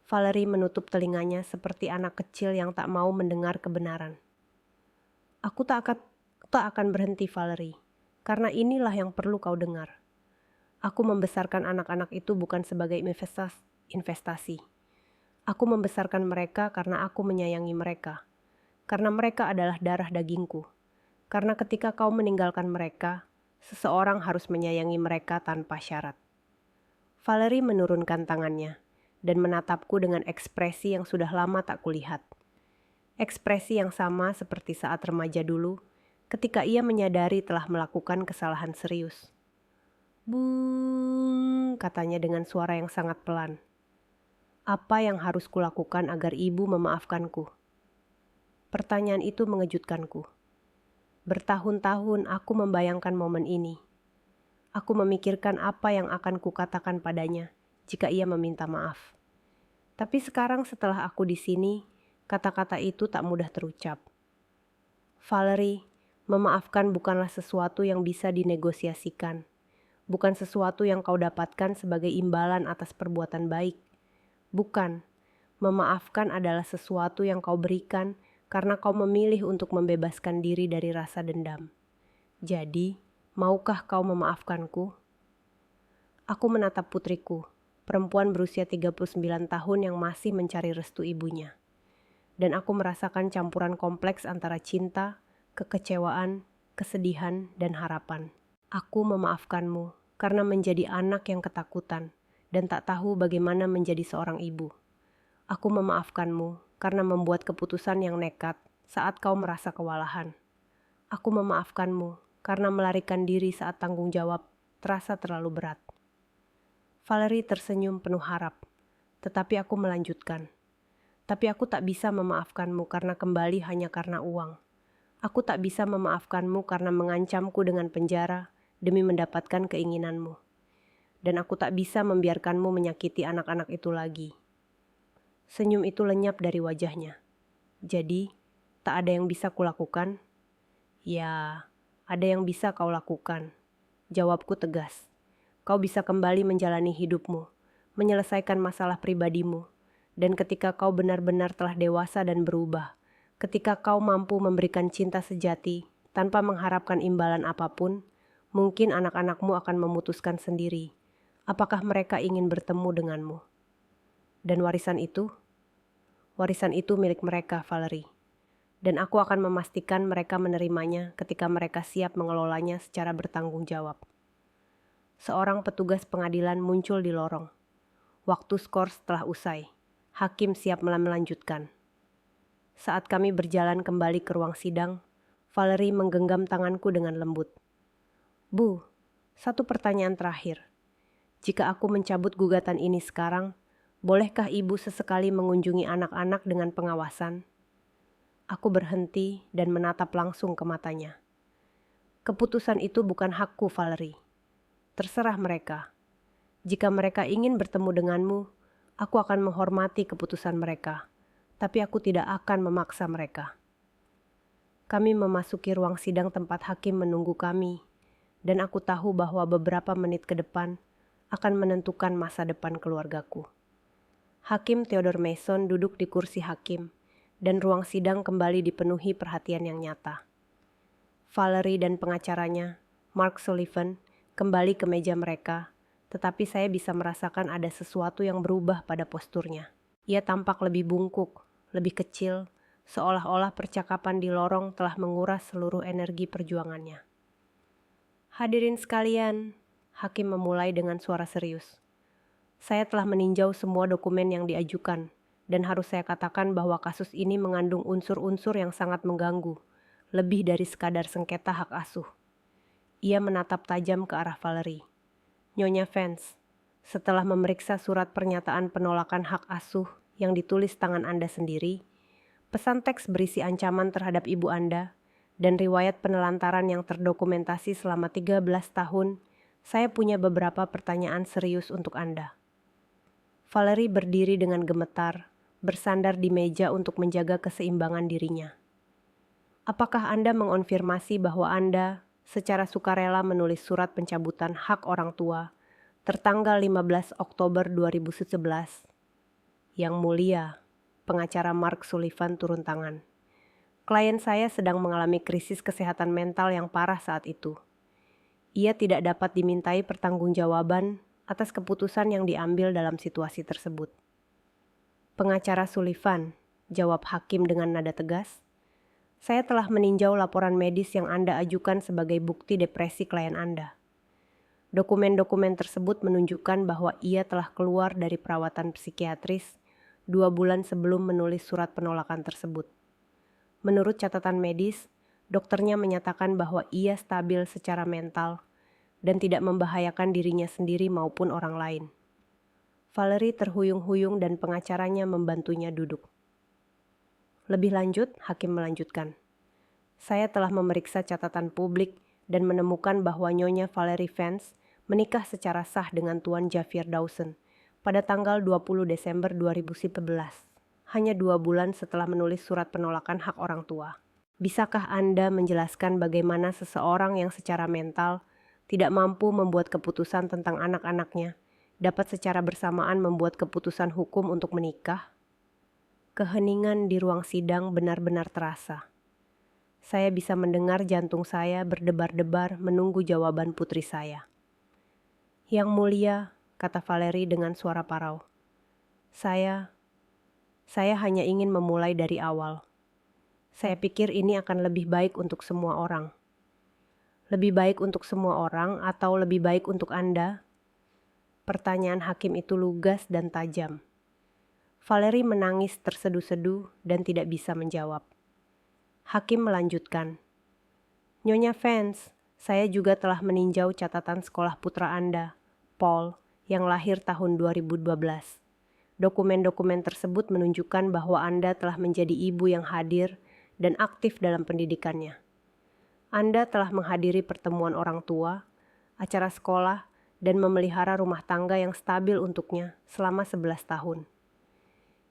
Valerie menutup telinganya seperti anak kecil yang tak mau mendengar kebenaran. Aku tak akan berhenti, Valerie, karena inilah yang perlu kau dengar. Aku membesarkan anak-anak itu bukan sebagai investasi. Aku membesarkan mereka karena aku menyayangi mereka. Karena mereka adalah darah dagingku. Karena ketika kau meninggalkan mereka, seseorang harus menyayangi mereka tanpa syarat. Valerie menurunkan tangannya dan menatapku dengan ekspresi yang sudah lama tak kulihat. Ekspresi yang sama seperti saat remaja dulu, ketika ia menyadari telah melakukan kesalahan serius. "Bung," katanya dengan suara yang sangat pelan. "Apa yang harus kulakukan agar ibu memaafkanku?" Pertanyaan itu mengejutkanku. Bertahun-tahun aku membayangkan momen ini. Aku memikirkan apa yang akan kukatakan padanya jika ia meminta maaf. Tapi sekarang setelah aku di sini, kata-kata itu tak mudah terucap. Valerie, memaafkan bukanlah sesuatu yang bisa dinegosiasikan. Bukan sesuatu yang kau dapatkan sebagai imbalan atas perbuatan baik. Bukan, memaafkan adalah sesuatu yang kau berikan karena kau memilih untuk membebaskan diri dari rasa dendam. Jadi, maukah kau memaafkanku? Aku menatap putriku, perempuan berusia 39 tahun yang masih mencari restu ibunya. Dan aku merasakan campuran kompleks antara cinta, kekecewaan, kesedihan, dan harapan. Aku memaafkanmu karena menjadi anak yang ketakutan dan tak tahu bagaimana menjadi seorang ibu. Aku memaafkanmu karena membuat keputusan yang nekat saat kau merasa kewalahan. Aku memaafkanmu karena melarikan diri saat tanggung jawab terasa terlalu berat. Valerie tersenyum penuh harap, tetapi aku melanjutkan. Tapi aku tak bisa memaafkanmu karena kembali hanya karena uang. Aku tak bisa memaafkanmu karena mengancamku dengan penjara demi mendapatkan keinginanmu. Dan aku tak bisa membiarkanmu menyakiti anak-anak itu lagi. Senyum itu lenyap dari wajahnya. Jadi, tak ada yang bisa kulakukan? Ya, ada yang bisa kau lakukan. Jawabku tegas. Kau bisa kembali menjalani hidupmu, menyelesaikan masalah pribadimu, dan ketika kau benar-benar telah dewasa dan berubah, ketika kau mampu memberikan cinta sejati tanpa mengharapkan imbalan apapun, mungkin anak-anakmu akan memutuskan sendiri apakah mereka ingin bertemu denganmu. Dan warisan itu milik mereka, Valerie. Dan aku akan memastikan mereka menerimanya ketika mereka siap mengelolanya secara bertanggung jawab. Seorang petugas pengadilan muncul di lorong. Waktu skor setelah usai. Hakim siap melanjutkan. Saat kami berjalan kembali ke ruang sidang, Valerie menggenggam tanganku dengan lembut. "Bu, satu pertanyaan terakhir. Jika aku mencabut gugatan ini sekarang, bolehkah ibu sesekali mengunjungi anak-anak dengan pengawasan?" Aku berhenti dan menatap langsung ke matanya. "Keputusan itu bukan hakku, Valerie. Terserah mereka. Jika mereka ingin bertemu denganmu, aku akan menghormati keputusan mereka, tapi aku tidak akan memaksa mereka." Kami memasuki ruang sidang tempat hakim menunggu kami, dan aku tahu bahwa beberapa menit ke depan akan menentukan masa depan keluargaku. Hakim Theodore Mason duduk di kursi hakim, dan ruang sidang kembali dipenuhi perhatian yang nyata. Valerie dan pengacaranya, Mark Sullivan, kembali ke meja mereka, tetapi saya bisa merasakan ada sesuatu yang berubah pada posturnya. Ia tampak lebih bungkuk, lebih kecil, seolah-olah percakapan di lorong telah menguras seluruh energi perjuangannya. "Hadirin sekalian," hakim memulai dengan suara serius. "Saya telah meninjau semua dokumen yang diajukan, dan harus saya katakan bahwa kasus ini mengandung unsur-unsur yang sangat mengganggu, lebih dari sekadar sengketa hak asuh." Ia menatap tajam ke arah Valerie. "Nyonya Vance, setelah memeriksa surat pernyataan penolakan hak asuh yang ditulis tangan Anda sendiri, pesan teks berisi ancaman terhadap ibu Anda, dan riwayat penelantaran yang terdokumentasi selama 13 tahun, saya punya beberapa pertanyaan serius untuk Anda." Valerie berdiri dengan gemetar, bersandar di meja untuk menjaga keseimbangan dirinya. "Apakah Anda mengonfirmasi bahwa Anda secara sukarela menulis surat pencabutan hak orang tua tertanggal 15 Oktober 2011. Yang mulia, pengacara Mark Sullivan turun tangan. Klien saya sedang mengalami krisis kesehatan mental yang parah saat itu. Ia tidak dapat dimintai pertanggungjawaban atas keputusan yang diambil dalam situasi tersebut. Pengacara Sullivan, jawab hakim dengan nada tegas. Saya telah meninjau laporan medis yang Anda ajukan sebagai bukti depresi klien Anda. Dokumen-dokumen tersebut menunjukkan bahwa ia telah keluar dari perawatan psikiatris 2 bulan sebelum menulis surat penolakan tersebut. Menurut catatan medis, dokternya menyatakan bahwa ia stabil secara mental dan tidak membahayakan dirinya sendiri maupun orang lain. Valerie terhuyung-huyung dan pengacaranya membantunya duduk. Lebih lanjut, hakim melanjutkan. Saya telah memeriksa catatan publik dan menemukan bahwa Nyonya Valerie Vance menikah secara sah dengan Tuan Javier Dawson pada tanggal 20 Desember 2011. Hanya 2 bulan setelah menulis surat penolakan hak orang tua. Bisakah Anda menjelaskan bagaimana seseorang yang secara mental tidak mampu membuat keputusan tentang anak-anaknya dapat secara bersamaan membuat keputusan hukum untuk menikah? Keheningan di ruang sidang benar-benar terasa. Saya bisa mendengar jantung saya berdebar-debar menunggu jawaban putri saya. Yang mulia, kata Valerie dengan suara parau. Saya hanya ingin memulai dari awal. Saya pikir ini akan lebih baik untuk semua orang. Lebih baik untuk semua orang atau lebih baik untuk Anda? Pertanyaan hakim itu lugas dan tajam. Valerie menangis terseduh-seduh dan tidak bisa menjawab. Hakim melanjutkan. Nyonya Vance, saya juga telah meninjau catatan sekolah putra Anda, Paul, yang lahir tahun 2012. Dokumen-dokumen tersebut menunjukkan bahwa Anda telah menjadi ibu yang hadir dan aktif dalam pendidikannya. Anda telah menghadiri pertemuan orang tua, acara sekolah, dan memelihara rumah tangga yang stabil untuknya selama 11 tahun.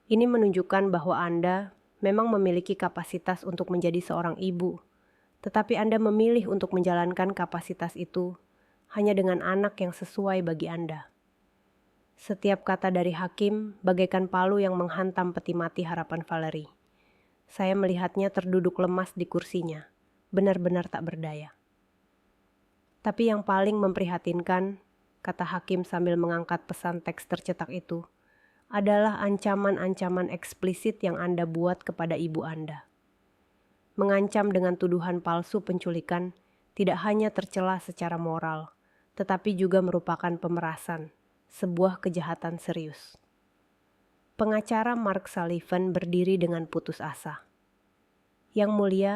Ini menunjukkan bahwa Anda memang memiliki kapasitas untuk menjadi seorang ibu, tetapi Anda memilih untuk menjalankan kapasitas itu hanya dengan anak yang sesuai bagi Anda. Setiap kata dari hakim bagaikan palu yang menghantam peti mati harapan Valerie. Saya melihatnya terduduk lemas di kursinya, benar-benar tak berdaya. Tapi yang paling memprihatinkan, kata hakim sambil mengangkat pesan teks tercetak itu, adalah ancaman-ancaman eksplisit yang Anda buat kepada ibu Anda. Mengancam dengan tuduhan palsu penculikan tidak hanya tercela secara moral, tetapi juga merupakan pemerasan, sebuah kejahatan serius. Pengacara Mark Sullivan berdiri dengan putus asa. Yang mulia,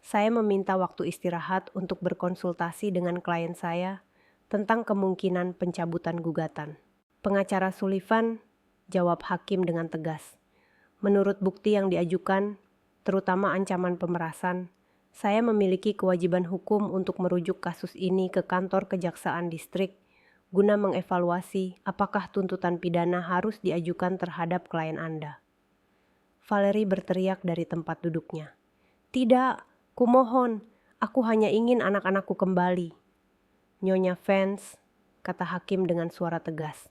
saya meminta waktu istirahat untuk berkonsultasi dengan klien saya tentang kemungkinan pencabutan gugatan. Pengacara Sullivan, jawab hakim dengan tegas. Menurut bukti yang diajukan, terutama ancaman pemerasan, saya memiliki kewajiban hukum untuk merujuk kasus ini ke kantor kejaksaan distrik guna mengevaluasi apakah tuntutan pidana harus diajukan terhadap klien Anda. Valerie berteriak dari tempat duduknya. Tidak, kumohon, aku hanya ingin anak-anakku kembali. Nyonya Vance, kata hakim dengan suara tegas.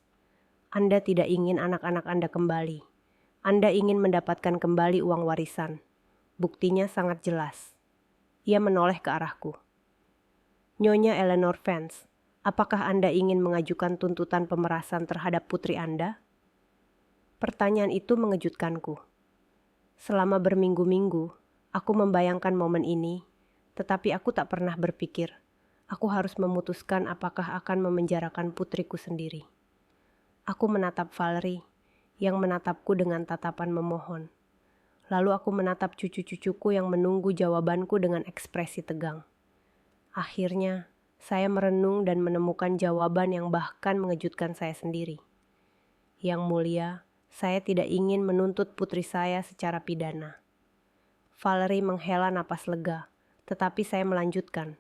Anda tidak ingin anak-anak Anda kembali. Anda ingin mendapatkan kembali uang warisan. Buktinya sangat jelas. Ia menoleh ke arahku. Nyonya Eleanor Vance, apakah Anda ingin mengajukan tuntutan pemerasan terhadap putri Anda? Pertanyaan itu mengejutkanku. Selama berminggu-minggu, aku membayangkan momen ini, tetapi aku tak pernah berpikir, aku harus memutuskan apakah akan memenjarakan putriku sendiri. Aku menatap Valerie, yang menatapku dengan tatapan memohon. Lalu aku menatap cucu-cucuku yang menunggu jawabanku dengan ekspresi tegang. Akhirnya, saya merenung dan menemukan jawaban yang bahkan mengejutkan saya sendiri. Yang mulia, saya tidak ingin menuntut putri saya secara pidana. Valerie menghela napas lega, tetapi saya melanjutkan.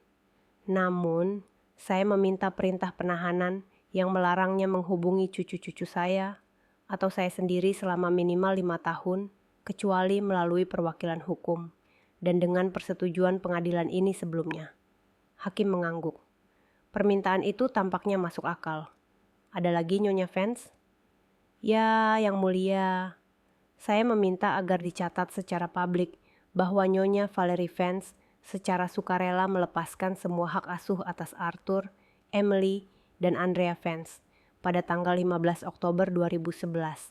Namun, saya meminta perintah penahanan yang melarangnya menghubungi cucu-cucu saya atau saya sendiri selama minimal 5 tahun, kecuali melalui perwakilan hukum dan dengan persetujuan pengadilan ini sebelumnya. Hakim mengangguk. Permintaan itu tampaknya masuk akal. Ada lagi Nyonya Vance? Ya, yang mulia, Saya meminta agar dicatat secara publik bahwa Nyonya Valerie Vance secara sukarela melepaskan semua hak asuh atas Arthur, Emily, dan Andrea Vance pada tanggal 15 Oktober 2011,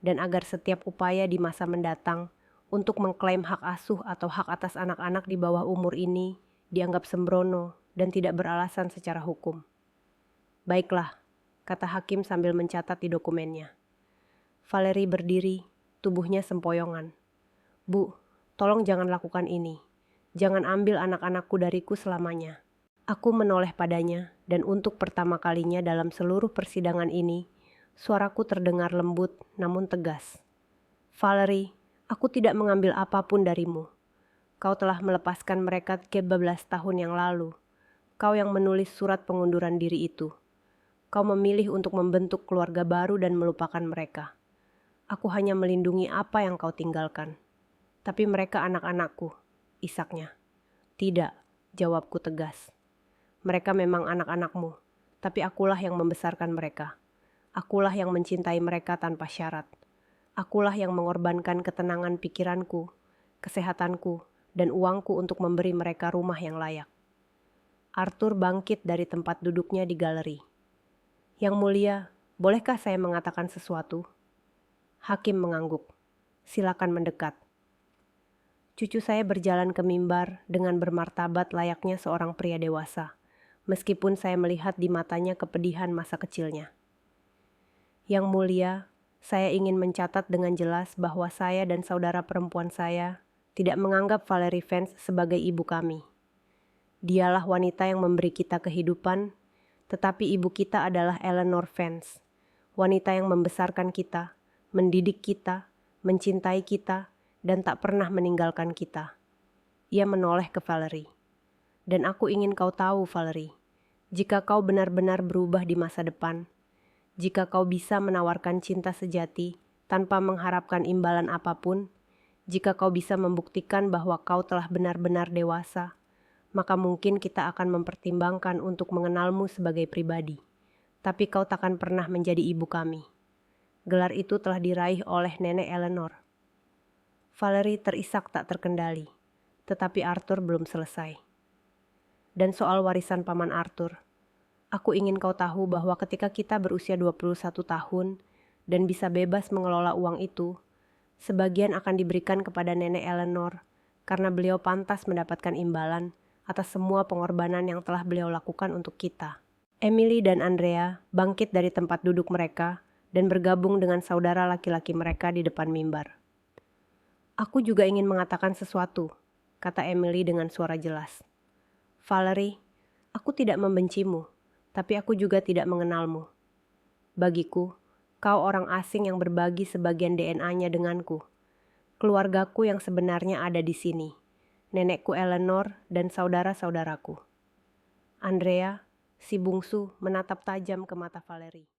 dan agar setiap upaya di masa mendatang untuk mengklaim hak asuh atau hak atas anak-anak di bawah umur ini dianggap sembrono dan tidak beralasan secara hukum. Baiklah, kata hakim sambil mencatat di dokumennya. Valerie berdiri, tubuhnya sempoyongan. Bu, tolong jangan lakukan ini. Jangan ambil anak-anakku dariku selamanya. Aku menoleh padanya, dan untuk pertama kalinya dalam seluruh persidangan ini, suaraku terdengar lembut namun tegas. Valerie, aku tidak mengambil apapun darimu. Kau telah melepaskan mereka 13 tahun yang lalu. Kau yang menulis surat pengunduran diri itu. Kau memilih untuk membentuk keluarga baru dan melupakan mereka. Aku hanya melindungi apa yang kau tinggalkan. Tapi mereka anak-anakku, isaknya. Tidak, jawabku tegas. Mereka memang anak-anakmu, tapi akulah yang membesarkan mereka. Akulah yang mencintai mereka tanpa syarat. Akulah yang mengorbankan ketenangan pikiranku, kesehatanku, dan uangku untuk memberi mereka rumah yang layak. Arthur bangkit dari tempat duduknya di galeri. Yang mulia, bolehkah saya mengatakan sesuatu? Hakim mengangguk. Silakan mendekat. Cucu saya berjalan ke mimbar dengan bermartabat layaknya seorang pria dewasa, meskipun saya melihat di matanya kepedihan masa kecilnya. Yang mulia, saya ingin mencatat dengan jelas bahwa saya dan saudara perempuan saya tidak menganggap Valerie Vance sebagai ibu kami. Dialah wanita yang memberi kita kehidupan, tetapi ibu kita adalah Eleanor Vance, wanita yang membesarkan kita, mendidik kita, mencintai kita, dan tak pernah meninggalkan kita. Ia menoleh ke Valerie. Dan aku ingin kau tahu, Valerie, jika kau benar-benar berubah di masa depan, jika kau bisa menawarkan cinta sejati tanpa mengharapkan imbalan apapun, jika kau bisa membuktikan bahwa kau telah benar-benar dewasa, maka mungkin kita akan mempertimbangkan untuk mengenalmu sebagai pribadi. Tapi kau takkan pernah menjadi ibu kami. Gelar itu telah diraih oleh nenek Eleanor. Valerie terisak tak terkendali, tetapi Arthur belum selesai. Dan soal warisan paman Arthur, aku ingin kau tahu bahwa ketika kita berusia 21 tahun dan bisa bebas mengelola uang itu, sebagian akan diberikan kepada nenek Eleanor karena beliau pantas mendapatkan imbalan atas semua pengorbanan yang telah beliau lakukan untuk kita. Emily dan Andrea bangkit dari tempat duduk mereka dan bergabung dengan saudara laki-laki mereka di depan mimbar. Aku juga ingin mengatakan sesuatu, kata Emily dengan suara jelas. Valerie, aku tidak membencimu, tapi aku juga tidak mengenalmu. Bagiku, kau orang asing yang berbagi sebagian DNA-nya denganku. Keluargaku yang sebenarnya ada di sini, nenekku Eleanor dan saudara-saudaraku. Andrea, si bungsu, menatap tajam ke mata Valerie.